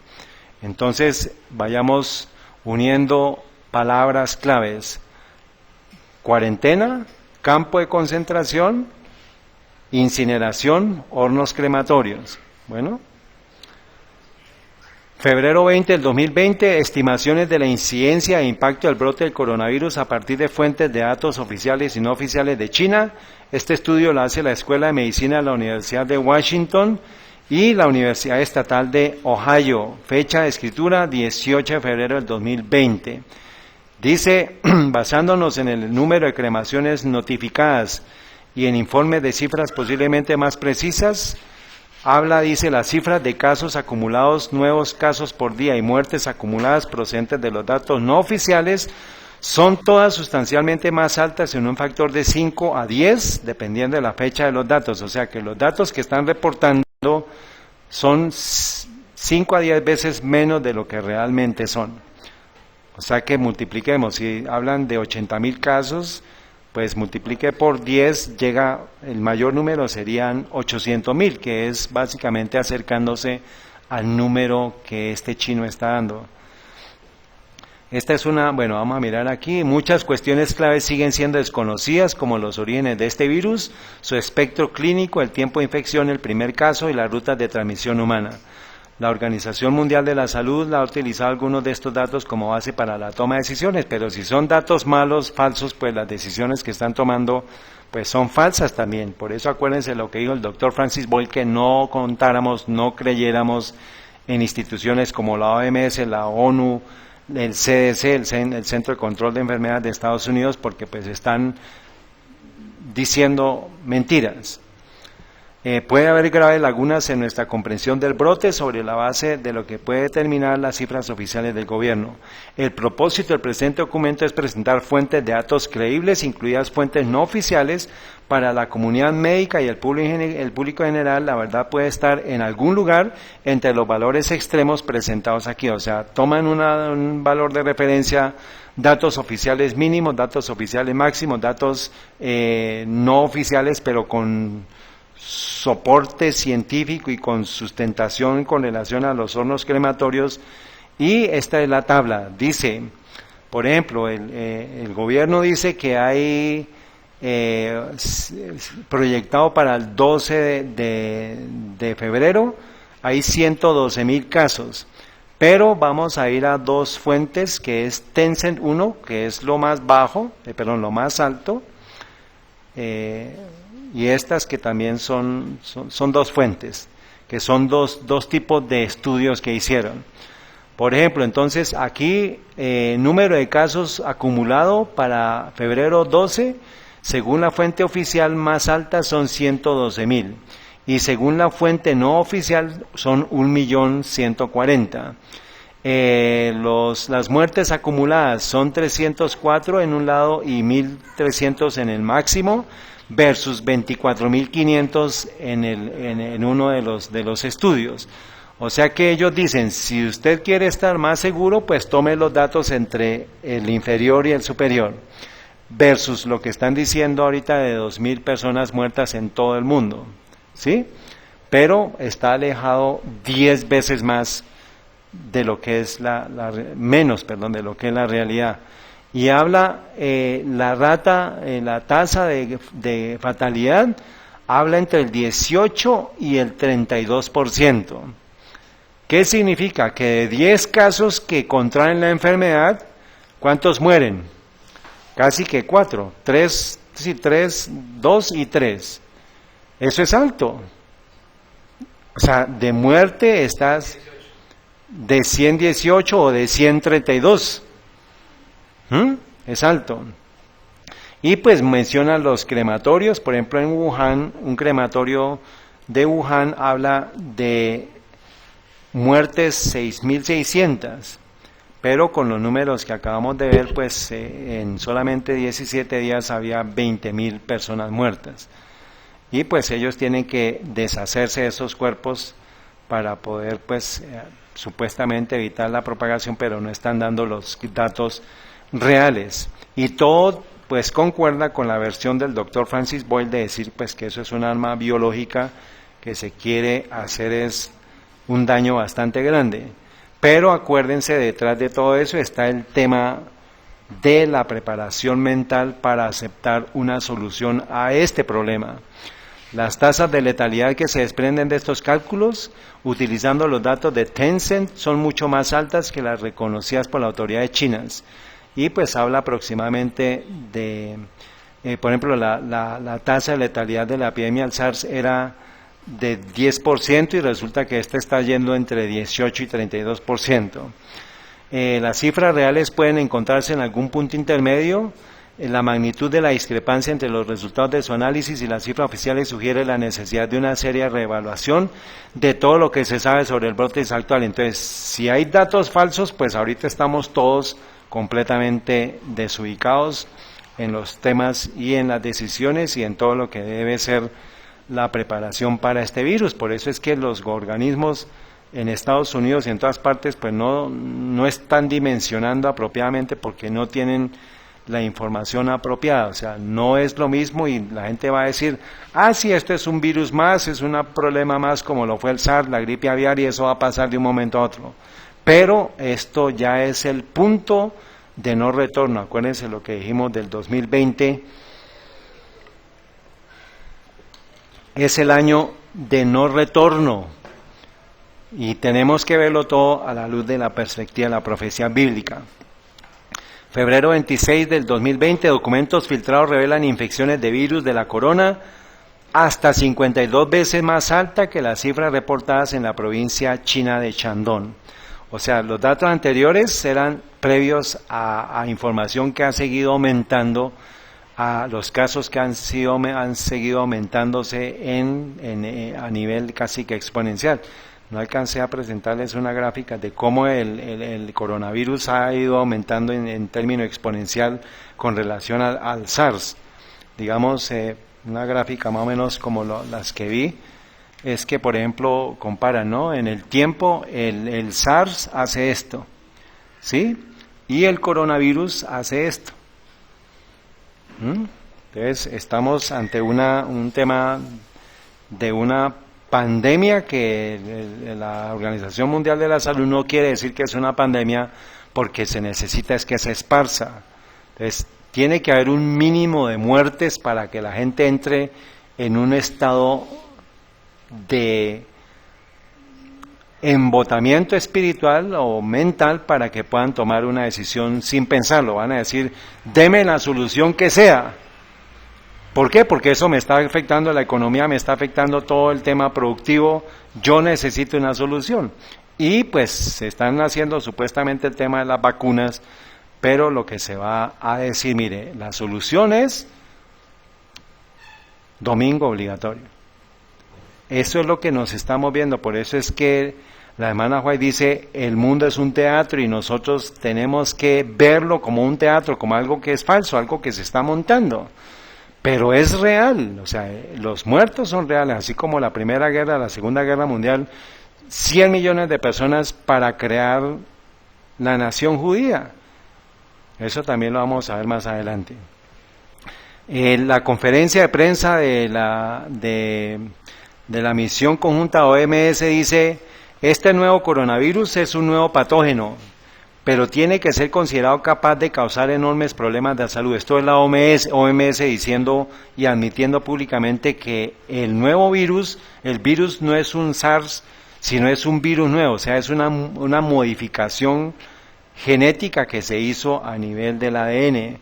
Entonces, vayamos uniendo palabras claves: cuarentena, campo de concentración, incineración, hornos crematorios. Bueno, febrero 20 del 2020, estimaciones de la incidencia e impacto del brote del coronavirus a partir de fuentes de datos oficiales y no oficiales de China. Este estudio lo hace la Escuela de Medicina de la Universidad de Washington y la Universidad Estatal de Ohio. Fecha de escritura 18 de febrero del 2020. Dice, basándonos en el número de cremaciones notificadas y en informes de cifras posiblemente más precisas, dice, las cifras de casos acumulados, nuevos casos por día y muertes acumuladas procedentes de los datos no oficiales son todas sustancialmente más altas en un factor de 5 a 10, dependiendo de la fecha de los datos. O sea que los datos que están reportando son 5 a 10 veces menos de lo que realmente son. O sea que multipliquemos, si hablan de 80.000 casos, pues multiplique por 10, llega, el mayor número serían 800.000, que es básicamente acercándose al número que este chino está dando. Esta es bueno, vamos a mirar aquí, muchas cuestiones claves siguen siendo desconocidas, como los orígenes de este virus, su espectro clínico, el tiempo de infección, el primer caso y las rutas de transmisión humana. La Organización Mundial de la Salud ha utilizado algunos de estos datos como base para la toma de decisiones, pero si son datos malos, falsos, pues las decisiones que están tomando pues son falsas también. Por eso acuérdense lo que dijo el doctor Francis Boyle, que no contáramos, no creyéramos en instituciones como la OMS, la ONU, el CDC, el Centro de Control de Enfermedades de Estados Unidos, porque pues están diciendo mentiras. Puede haber graves lagunas en nuestra comprensión del brote sobre la base de lo que puede determinar las cifras oficiales del gobierno. El propósito del presente documento es presentar fuentes de datos creíbles, incluidas fuentes no oficiales, para la comunidad médica y el público general. La verdad puede estar en algún lugar entre los valores extremos presentados aquí. O sea, toman un valor de referencia, datos oficiales mínimos, datos oficiales máximos, datos no oficiales, pero con soporte científico y con sustentación con relación a los hornos crematorios. Y esta es la tabla. Dice, por ejemplo, el gobierno dice que hay proyectado para el 12 de febrero, hay 112,000 casos. Pero vamos a ir a dos fuentes, que es Tencent 1, que es lo más bajo, lo más alto, y estas que también son dos fuentes, que son dos tipos de estudios que hicieron. Por ejemplo, entonces aquí número de casos acumulado para febrero 12, según la fuente oficial más alta son 112,000 y según la fuente no oficial son 1,140,000. Las muertes acumuladas son 304 en un lado y 1,300 en el máximo, versus 24,500 en uno de los estudios. O sea que ellos dicen, si usted quiere estar más seguro, pues tome los datos entre el inferior y el superior, versus lo que están diciendo ahorita de 2,000 personas muertas en todo el mundo, ¿sí? Pero está alejado 10 veces más de lo que es de lo que es la realidad. Y habla la tasa de fatalidad, habla entre el 18 y el 32%. ¿Qué significa? Que de 10 casos que contraen la enfermedad, ¿cuántos mueren? Casi que 4, 3, 2 y 3. Eso es alto. O sea, de muerte estás de 118 o de 132. Es alto. Y pues menciona los crematorios. Por ejemplo, en Wuhan, un crematorio de Wuhan habla de muertes 6,600, pero con los números que acabamos de ver, pues en solamente 17 días había 20,000 personas muertas. Y pues ellos tienen que deshacerse de esos cuerpos para poder, pues, supuestamente evitar la propagación, pero no están dando los datos reales. Y todo pues concuerda con la versión del doctor Francis Boyle de decir pues que eso es un arma biológica que se quiere hacer es un daño bastante grande. Pero acuérdense, detrás de todo eso está el tema de la preparación mental para aceptar una solución a este problema. Las tasas de letalidad que se desprenden de estos cálculos, utilizando los datos de Tencent, son mucho más altas que las reconocidas por las autoridades chinas. Y pues habla aproximadamente de, por ejemplo, la tasa de letalidad de la epidemia del SARS era de 10% y resulta que esta está yendo entre 18 y 32%. Las cifras reales pueden encontrarse en algún punto intermedio. La magnitud de la discrepancia entre los resultados de su análisis y las cifras oficiales sugiere la necesidad de una seria reevaluación de todo lo que se sabe sobre el brote actual. Entonces, si hay datos falsos, pues ahorita estamos todos completamente desubicados en los temas y en las decisiones y en todo lo que debe ser la preparación para este virus. Por eso es que los organismos en Estados Unidos y en todas partes pues no están dimensionando apropiadamente porque no tienen la información apropiada. O sea, no es lo mismo y la gente va a decir, sí, esto es un virus más, es un problema más como lo fue el SARS, la gripe aviar, y eso va a pasar de un momento a otro. Pero esto ya es el punto de no retorno. Acuérdense lo que dijimos del 2020, es el año de no retorno y tenemos que verlo todo a la luz de la perspectiva de la profecía bíblica. Febrero 26 del 2020, documentos filtrados revelan infecciones de virus de la corona hasta 52 veces más alta que las cifras reportadas en la provincia china de Shandong. O sea, los datos anteriores eran previos a información que ha seguido aumentando a los casos que han seguido aumentándose a nivel casi que exponencial. No alcancé a presentarles una gráfica de cómo el coronavirus ha ido aumentando en término exponencial con relación al SARS. Digamos, una gráfica más o menos como las que vi, es que, por ejemplo, comparan, ¿no? En el tiempo, el SARS hace esto, ¿sí? Y el coronavirus hace esto. Entonces, estamos ante un tema de una pandemia que la Organización Mundial de la Salud no quiere decir que es una pandemia, porque se necesita es que se esparza. Entonces, tiene que haber un mínimo de muertes para que la gente entre en un estado de embotamiento espiritual o mental para que puedan tomar una decisión sin pensarlo. Van a decir, deme la solución que sea. ¿Por qué? Porque eso me está afectando la economía, me está afectando todo el tema productivo, yo necesito una solución. Y pues se están haciendo supuestamente el tema de las vacunas, pero lo que se va a decir, mire, la solución es domingo obligatorio. Eso es lo que nos estamos viendo, por eso es que la hermana White dice, el mundo es un teatro y nosotros tenemos que verlo como un teatro, como algo que es falso, algo que se está montando. Pero es real, o sea, los muertos son reales, así como la Primera Guerra, la Segunda Guerra Mundial, 100 millones de personas para crear la nación judía. Eso también lo vamos a ver más adelante. La conferencia de prensa de la misión conjunta OMS dice, este nuevo coronavirus es un nuevo patógeno, pero tiene que ser considerado capaz de causar enormes problemas de salud. Esto es la OMS diciendo y admitiendo públicamente que el nuevo virus, el virus no es un SARS, sino es un virus nuevo, o sea, es una modificación genética que se hizo a nivel del ADN.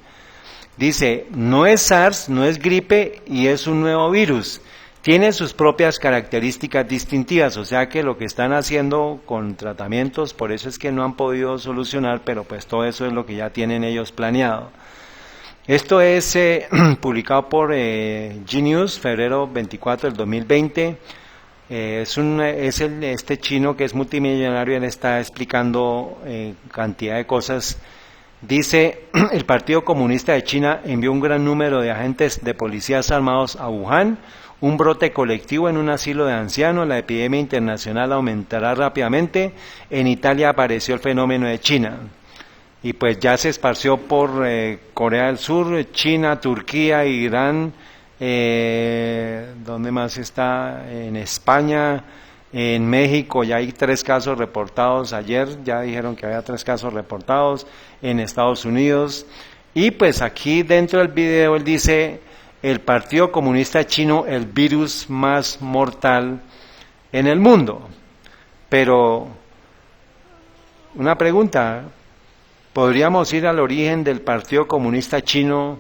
Dice, no es SARS, no es gripe y es un nuevo virus. Tiene sus propias características distintivas, o sea que lo que están haciendo con tratamientos, por eso es que no han podido solucionar, pero pues todo eso es lo que ya tienen ellos planeado. Esto es publicado por G-News, febrero 24 del 2020. Este chino que es multimillonario, él está explicando cantidad de cosas. Dice, el Partido Comunista de China envió un gran número de agentes de policías armados a Wuhan, un brote colectivo en un asilo de ancianos, la epidemia internacional aumentará rápidamente, en Italia apareció el fenómeno de China, y pues ya se esparció por Corea del Sur, China, Turquía, Irán, ¿dónde más está? En España, en México ya hay 3 casos reportados, ayer ya dijeron que había 3 casos reportados, en Estados Unidos, y pues aquí dentro del video él dice, el Partido Comunista Chino, el virus más mortal en el mundo. Pero, una pregunta, ¿podríamos ir al origen del Partido Comunista Chino?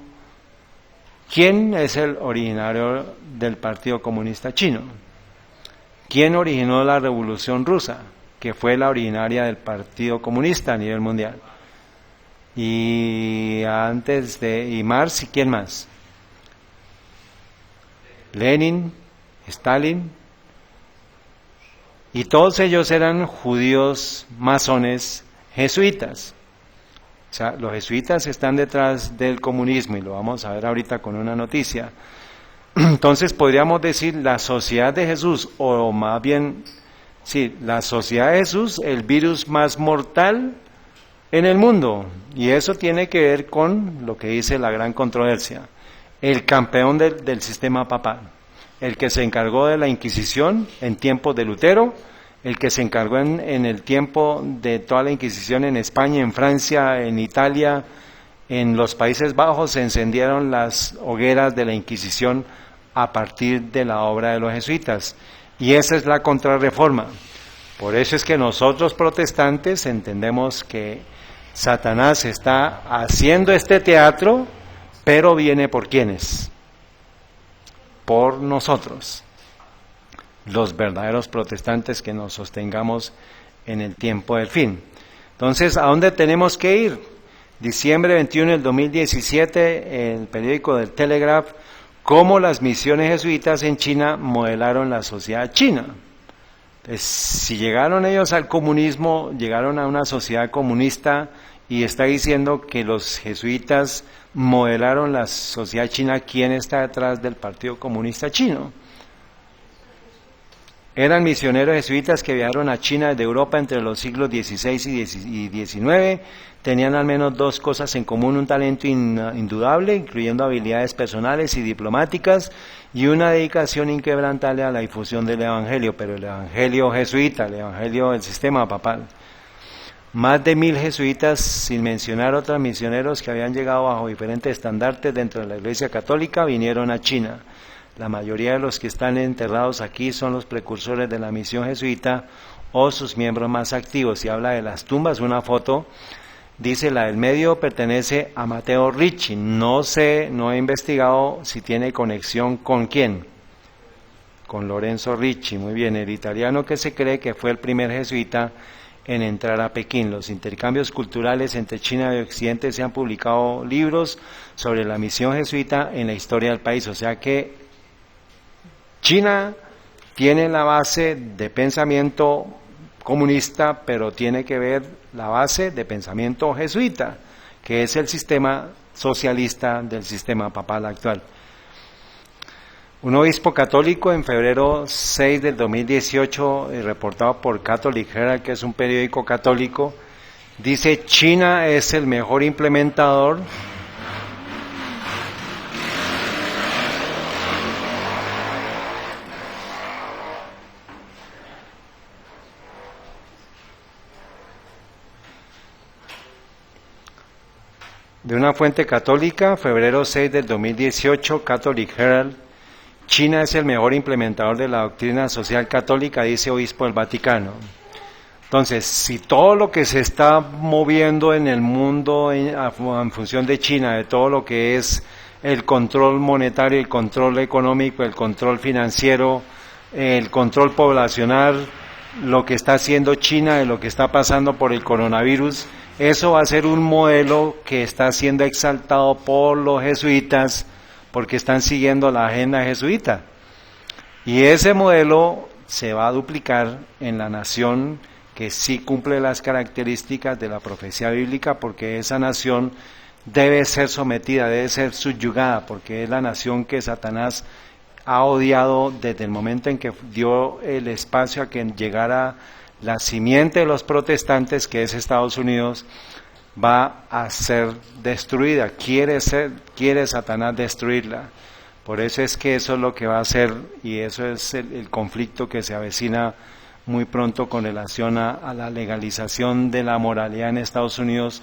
¿Quién es el originario del Partido Comunista Chino? ¿Quién originó la Revolución Rusa, que fue la originaria del Partido Comunista a nivel mundial? Y Marx, ¿y quién más? Lenin, Stalin, y todos ellos eran judíos, masones, jesuitas. O sea, los jesuitas están detrás del comunismo y lo vamos a ver ahorita con una noticia. Entonces podríamos decir la sociedad de Jesús, o más bien, sí, la sociedad de Jesús, el virus más mortal en el mundo. Y eso tiene que ver con lo que dice la gran controversia. El campeón del sistema papal, el que se encargó de la Inquisición en tiempos de Lutero, el que se encargó en el tiempo de toda la Inquisición en España, en Francia, en Italia, en los Países Bajos, se encendieron las hogueras de la Inquisición a partir de la obra de los jesuitas. Y esa es la contrarreforma. Por eso es que nosotros protestantes entendemos que Satanás está haciendo este teatro, pero viene por ¿quiénes? Por nosotros, los verdaderos protestantes que nos sostengamos en el tiempo del fin. Entonces, ¿a dónde tenemos que ir? Diciembre 21 del 2017, el periódico del Telegraph, cómo las misiones jesuitas en China modelaron la sociedad china. Entonces, si llegaron ellos al comunismo, llegaron a una sociedad comunista, y está diciendo que los jesuitas modelaron la sociedad china, ¿quién está detrás del Partido Comunista Chino? Eran misioneros jesuitas que viajaron a China desde Europa entre los siglos XVI y XIX, tenían al menos dos cosas en común: un talento indudable, incluyendo habilidades personales y diplomáticas, y una dedicación inquebrantable a la difusión del Evangelio, pero el Evangelio jesuita, el Evangelio del sistema papal. Más de 1000 jesuitas, sin mencionar otros misioneros que habían llegado bajo diferentes estandartes dentro de la Iglesia Católica, vinieron a China. La mayoría de los que están enterrados aquí son los precursores de la misión jesuita o sus miembros más activos. Si habla de las tumbas, una foto, dice la del medio pertenece a Matteo Ricci. No sé, no he investigado si tiene conexión con quién. Con Lorenzo Ricci, muy bien, el italiano que se cree que fue el primer jesuita en entrar a Pekín. Los intercambios culturales entre China y Occidente, se han publicado libros sobre la misión jesuita en la historia del país, o sea que China tiene la base de pensamiento comunista, pero tiene que ver la base de pensamiento jesuita, que es el sistema socialista del sistema papal actual. Un obispo católico en febrero 6 del 2018, reportado por Catholic Herald, que es un periódico católico, dice: China es el mejor implementador de una fuente católica, febrero 6 del 2018, Catholic Herald. China es el mejor implementador de la doctrina social católica, dice obispo del Vaticano. Entonces, si todo lo que se está moviendo en el mundo en función de China, de todo lo que es el control monetario, el control económico, el control financiero, el control poblacional, lo que está haciendo China, de lo que está pasando por el coronavirus, eso va a ser un modelo que está siendo exaltado por los jesuitas, porque están siguiendo la agenda jesuita. Y ese modelo se va a duplicar en la nación que sí cumple las características de la profecía bíblica, porque esa nación debe ser sometida, debe ser subyugada, porque es la nación que Satanás ha odiado desde el momento en que dio el espacio a que llegara la simiente de los protestantes, que es Estados Unidos. Va a ser destruida, quiere Satanás destruirla. Por eso es que eso es lo que va a hacer, y eso es el conflicto que se avecina muy pronto con relación a la legalización de la moralidad en Estados Unidos,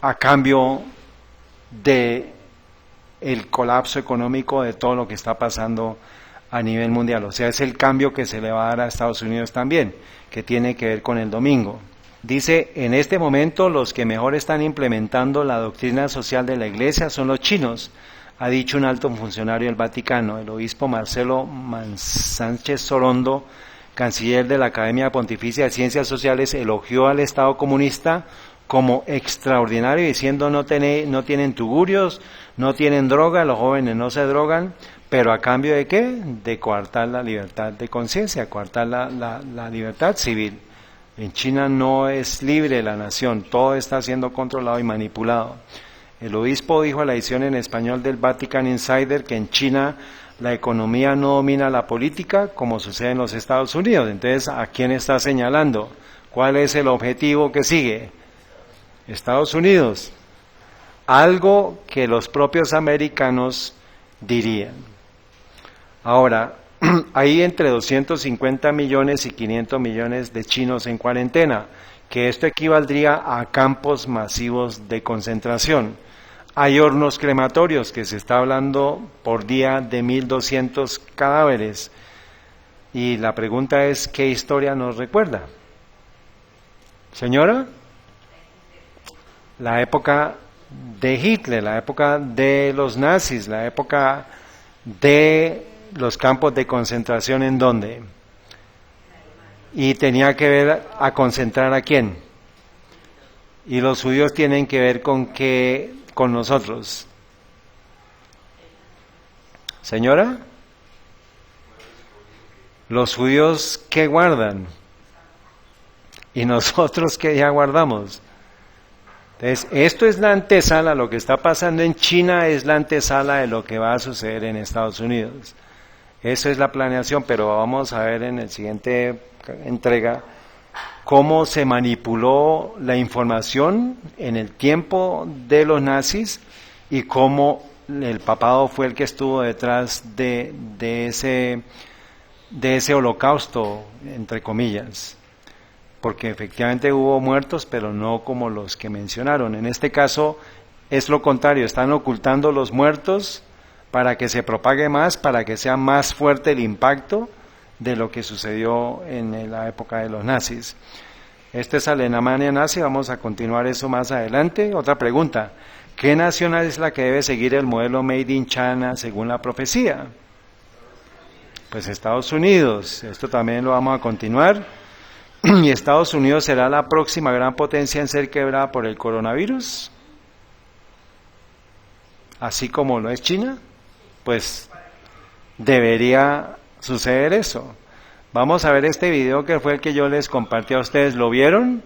a cambio de el colapso económico de todo lo que está pasando a nivel mundial. O sea, es el cambio que se le va a dar a Estados Unidos también, que tiene que ver con el domingo. Dice: en este momento los que mejor están implementando la doctrina social de la Iglesia son los chinos, ha dicho un alto funcionario del Vaticano. El obispo Marcelo Sánchez Sorondo, canciller de la Academia Pontificia de Ciencias Sociales, elogió al Estado comunista como extraordinario, diciendo: no tienen tugurios, no tienen droga, los jóvenes no se drogan, pero ¿a cambio de qué? De coartar la libertad de conciencia, coartar la libertad civil. En China no es libre la nación, todo está siendo controlado y manipulado. El obispo dijo a la edición en español del Vatican Insider que en China la economía no domina la política como sucede en los Estados Unidos. Entonces, ¿a quién está señalando? ¿Cuál es el objetivo que sigue? Estados Unidos. Algo que los propios americanos dirían. Ahora, hay entre 250 millones y 500 millones de chinos en cuarentena, que esto equivaldría a campos masivos de concentración. Hay hornos crematorios, que se está hablando por día de 1.200 cadáveres. Y la pregunta es, ¿qué historia nos recuerda? Señora, la época de Hitler, la época de los nazis, la época de los campos de concentración. ¿En dónde? Y tenía que ver a concentrar ¿a quién? Y los judíos tienen que ver con qué, con nosotros. Señora, los judíos ¿qué guardan? Y nosotros ¿qué ya guardamos? Entonces, esto es la antesala, lo que está pasando en China es la antesala de lo que va a suceder en Estados Unidos. Eso es la planeación, pero vamos a ver en el siguiente entrega cómo se manipuló la información en el tiempo de los nazis y cómo el papado fue el que estuvo detrás de ese holocausto, entre comillas. Porque efectivamente hubo muertos, pero no como los que mencionaron. En este caso es lo contrario, están ocultando los muertos para que se propague más, para que sea más fuerte el impacto de lo que sucedió en la época de los nazis. Esta es la Alemania nazi, vamos a continuar eso más adelante. Otra pregunta, ¿qué nación es la que debe seguir el modelo Made in China según la profecía? Pues Estados Unidos, esto también lo vamos a continuar. ¿Y Estados Unidos será la próxima gran potencia en ser quebrada por el coronavirus? Así como lo es China, pues debería suceder eso. Vamos a ver este video que fue el que yo les compartí a ustedes. ¿Lo vieron?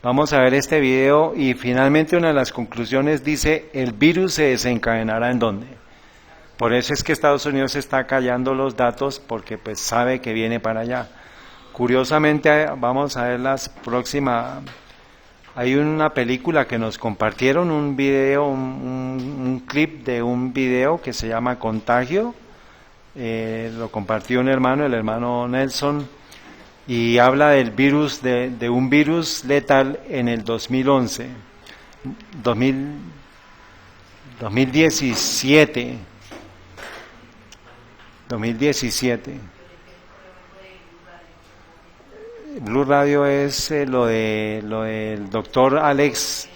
Vamos a ver este video y finalmente una de las conclusiones dice, ¿el virus se desencadenará en dónde? Por eso es que Estados Unidos está callando los datos porque pues sabe que viene para allá. Curiosamente vamos a ver las próximas. Hay una película que nos compartieron, un video, un clip de un video que se llama Contagio. Lo compartió un hermano, el hermano Nelson, y habla del virus, de un virus letal en el 2011, 2017. 2017. Blue Radio es lo del doctor Alex.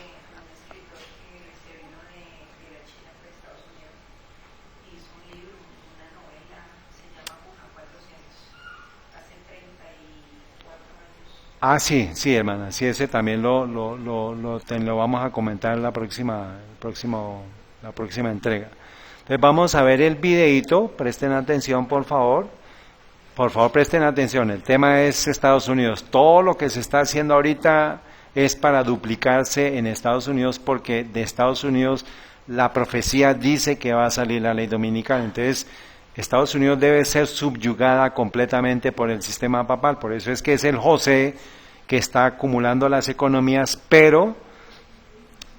Ah, sí, sí, hermana, sí, ese también lo vamos a comentar en la próxima entrega. Entonces vamos a ver el videíto, presten atención por favor presten atención, el tema es Estados Unidos, todo lo que se está haciendo ahorita es para duplicarse en Estados Unidos porque de Estados Unidos la profecía dice que va a salir la ley dominical, entonces Estados Unidos debe ser subyugada completamente por el sistema papal, por eso es que es el José que está acumulando las economías, pero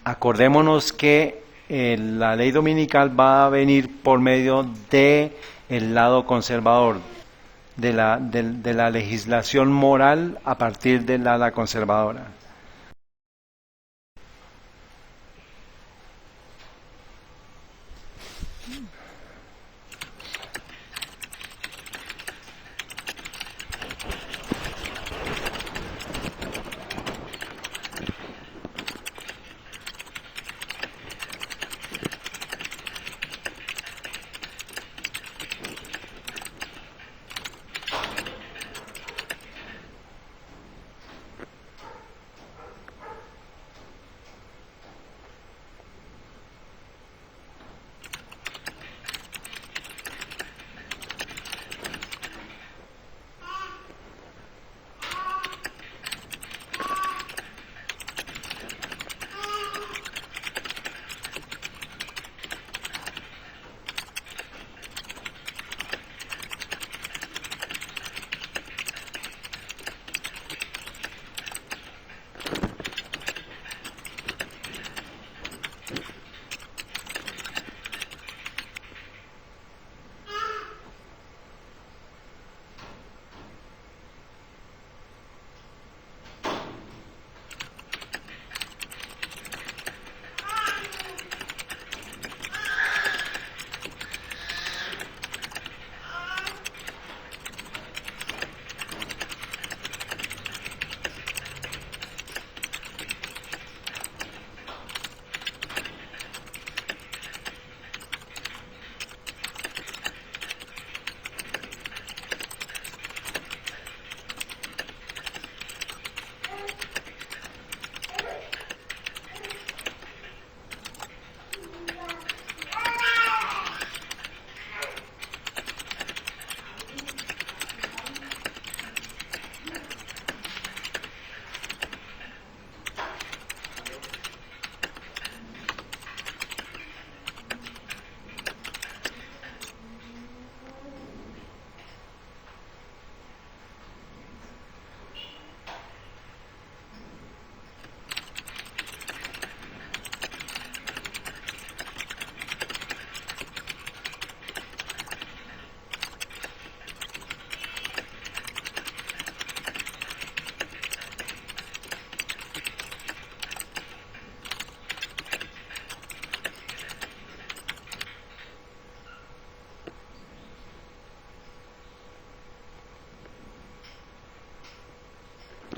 acordémonos que la ley dominical va a venir por medio de el lado conservador, de la legislación moral a partir del ala conservadora.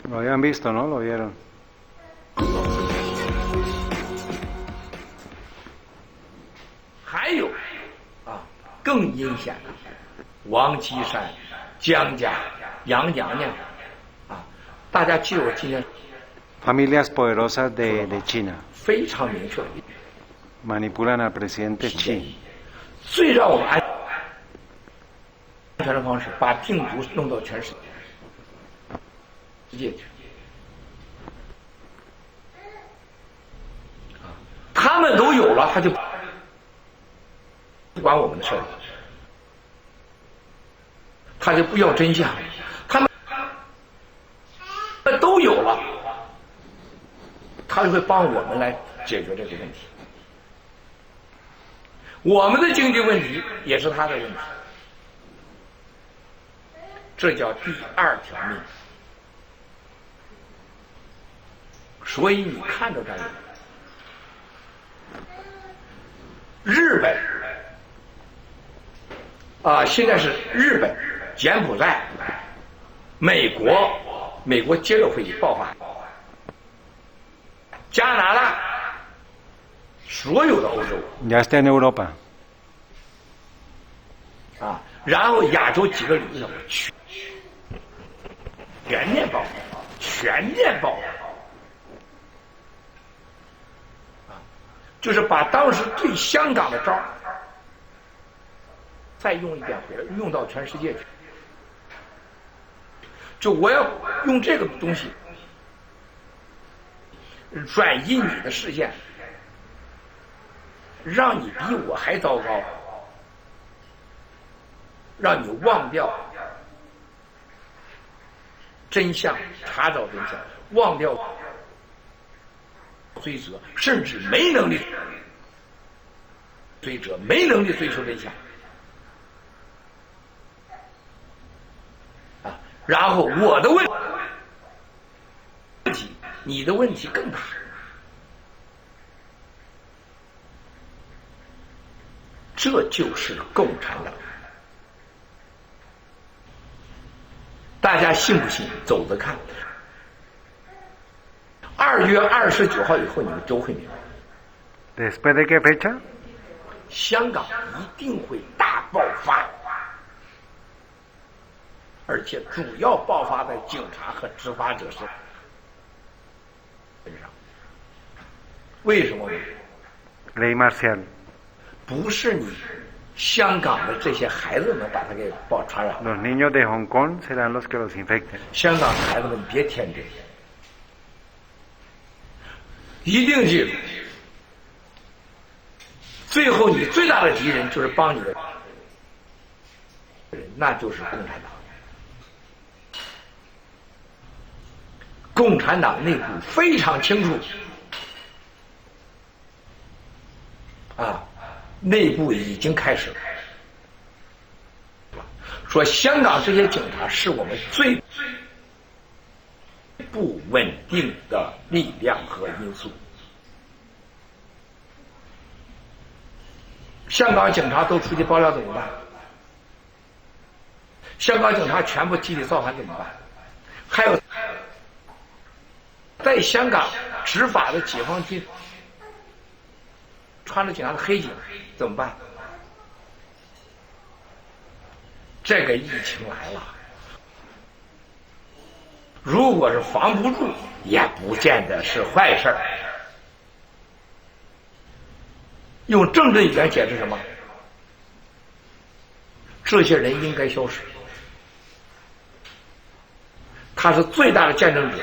Lo habían visto, ¿no? Lo vieron. 还有更阴险的，王岐山、江家、杨娘娘大家记住我今天 Familias poderosas de China 非常明确的 manipulan al presidente Xi. 最让我们安全的方式，把病毒弄到全世界去。他们都有了，他就不管我们的事了，他就不要真相。他们都有了，他就会帮我们来解决这个问题。我们的经济问题也是他的问题，这叫第二条命。所以你看着这里，日本现在是日本、柬埔寨、美国接着会爆发，加拿大，所有的欧洲 Ya está en Europa. 然后亚洲几个领域全面爆发，全面爆发。就是把当时对香港的招儿再用一遍回来，用到全世界去。就我要用这个东西转移你的视线，让你比我还糟糕，让你忘掉真相，查找真相，忘掉追责，甚至没能力追责，没能力追求真相然后我的问题，你的问题更大。这就是共产党。大家信不信？走着看。2月29号以后，你们都会明白。¿Después de qué fecha? 香港一定会大爆发，而且主要爆发在警察和执法者身上。为什么呢？ Ley marcial. 不是你香港的这些孩子们把它给传染了。 Los niños de Hong Kong serán los que los infecten. 香港的孩子们别天真，一定记住，最后你最大的敌人就是帮你的人，那就是共产党。共产党内部非常清楚，内部已经开始了，说香港这些警察是我们最不稳定的力量和因素。香港警察都出去爆料怎么办？香港警察全部集体造反怎么办？还有在香港执法的解放军穿着警察的黑警怎么办？这个疫情来了，如果是防不住，也不见得是坏事儿。用政治语言解释什么？这些人应该消失。他是最大的见证者，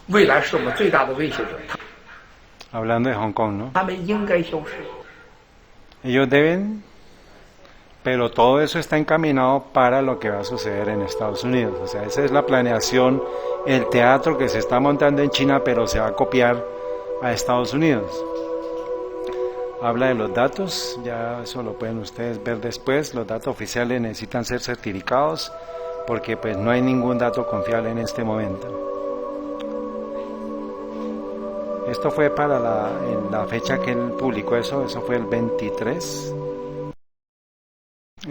未来是我们最大的威胁者。Hablando de Hong Kong, ¿no? 他们应该消失。 Ellos deben, pero todo eso está encaminado para lo que va a suceder en Estados Unidos. O sea, esa es la planeación, el teatro que se está montando en China, pero se va a copiar a Estados Unidos. Habla de los datos, ya eso lo pueden ustedes ver después. Los datos oficiales necesitan ser certificados porque pues no hay ningún dato confiable en este momento. Esto fue para la fecha que él publicó eso fue el 23.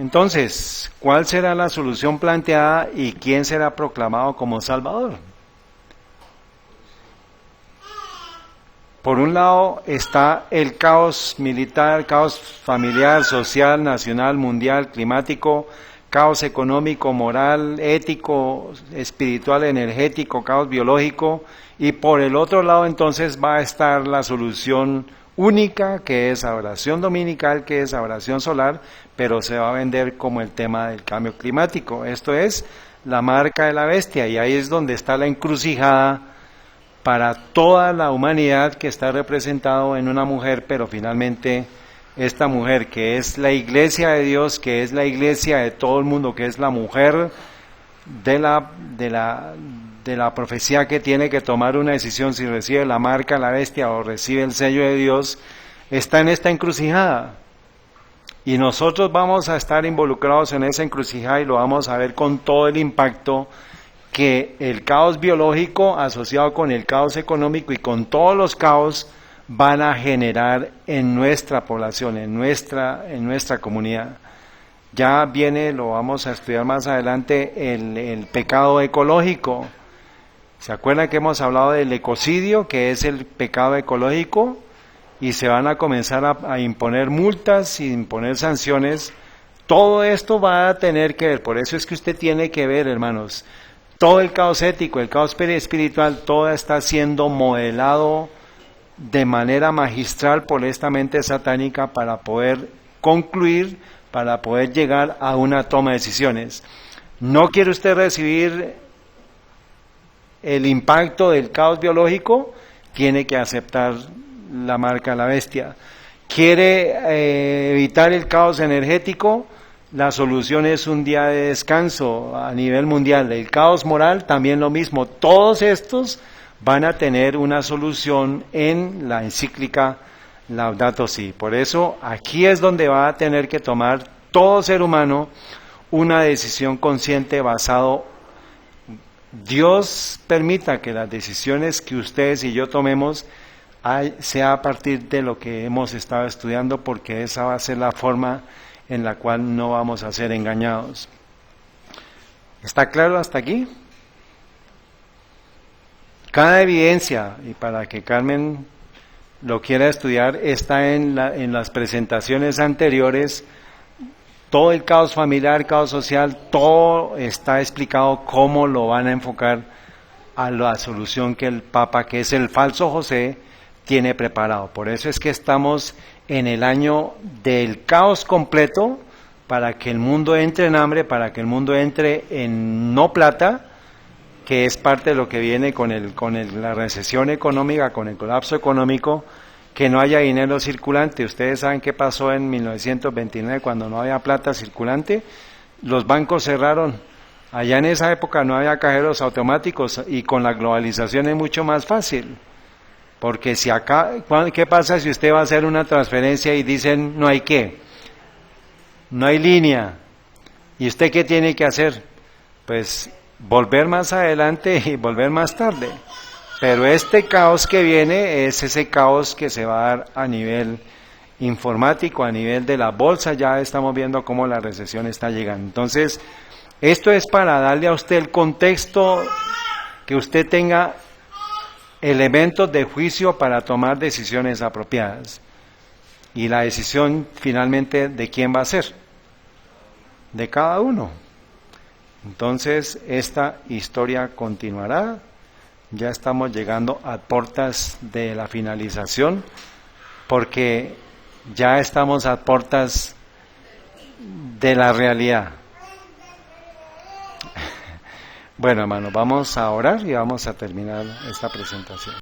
Entonces, ¿cuál será la solución planteada y quién será proclamado como Salvador? Por un lado está el caos militar, caos familiar, social, nacional, mundial, climático, caos económico, moral, ético, espiritual, energético, caos biológico, y por el otro lado entonces va a estar la solución única, que es la oración dominical, que es la oración solar, pero se va a vender como el tema del cambio climático. Esto es la marca de la bestia, y ahí es donde está la encrucijada para toda la humanidad, que está representado en una mujer, pero finalmente esta mujer, que es la iglesia de Dios, que es la iglesia de todo el mundo, que es la mujer de la profecía, que tiene que tomar una decisión si recibe la marca de la bestia o recibe el sello de Dios, está en esta encrucijada. Y nosotros vamos a estar involucrados en esa encrucijada, y lo vamos a ver con todo el impacto que el caos biológico asociado con el caos económico y con todos los caos van a generar en nuestra población, en nuestra comunidad. Ya viene, lo vamos a estudiar más adelante, el pecado ecológico. ¿Se acuerdan que hemos hablado del ecocidio, que es el pecado ecológico? Y se van a comenzar a imponer multas y imponer sanciones. Todo esto va a tener que ver, por eso es que usted tiene que ver, hermanos, todo el caos ético, el caos espiritual, todo está siendo modelado de manera magistral por esta mente satánica para poder concluir, para poder llegar a una toma de decisiones. ¿No quiere usted recibir el impacto del caos biológico? Tiene que aceptar la marca de la bestia. ¿Quiere evitar el caos energético? La solución es un día de descanso a nivel mundial. El caos moral, también lo mismo. Todos estos van a tener una solución en la encíclica Laudato Si. Por eso aquí es donde va a tener que tomar todo ser humano una decisión consciente basado. Dios permita que las decisiones que ustedes y yo tomemos sea a partir de lo que hemos estado estudiando, porque esa va a ser la forma en la cual no vamos a ser engañados. ¿Está claro hasta aquí? Cada evidencia, y para que Carmen lo quiera estudiar, está en las presentaciones anteriores. Todo el caos familiar, caos social, todo está explicado cómo lo van a enfocar a la solución que el Papa, que es el falso José, tiene preparado. Por eso es que estamos en el año del caos completo, para que el mundo entre en hambre, para que el mundo entre en no plata, que es parte de lo que viene con la recesión económica, con el colapso económico, que no haya dinero circulante. Ustedes saben qué pasó en 1929 cuando no había plata circulante. Los bancos cerraron. Allá en esa época no había cajeros automáticos, y con la globalización es mucho más fácil. Porque si acá, ¿qué pasa si usted va a hacer una transferencia y dicen no hay qué? No hay línea. ¿Y usted qué tiene que hacer? Pues volver más adelante y volver más tarde. Pero este caos que viene es ese caos que se va a dar a nivel informático, a nivel de la bolsa. Ya estamos viendo cómo la recesión está llegando. Entonces, esto es para darle a usted el contexto, que usted tenga elementos de juicio para tomar decisiones apropiadas. Y la decisión finalmente, ¿de quién va a ser? De cada uno. Entonces, esta historia continuará. Ya estamos llegando a puertas de la finalización, porque ya estamos a puertas de la realidad. Bueno, hermanos, vamos a orar y vamos a terminar esta presentación.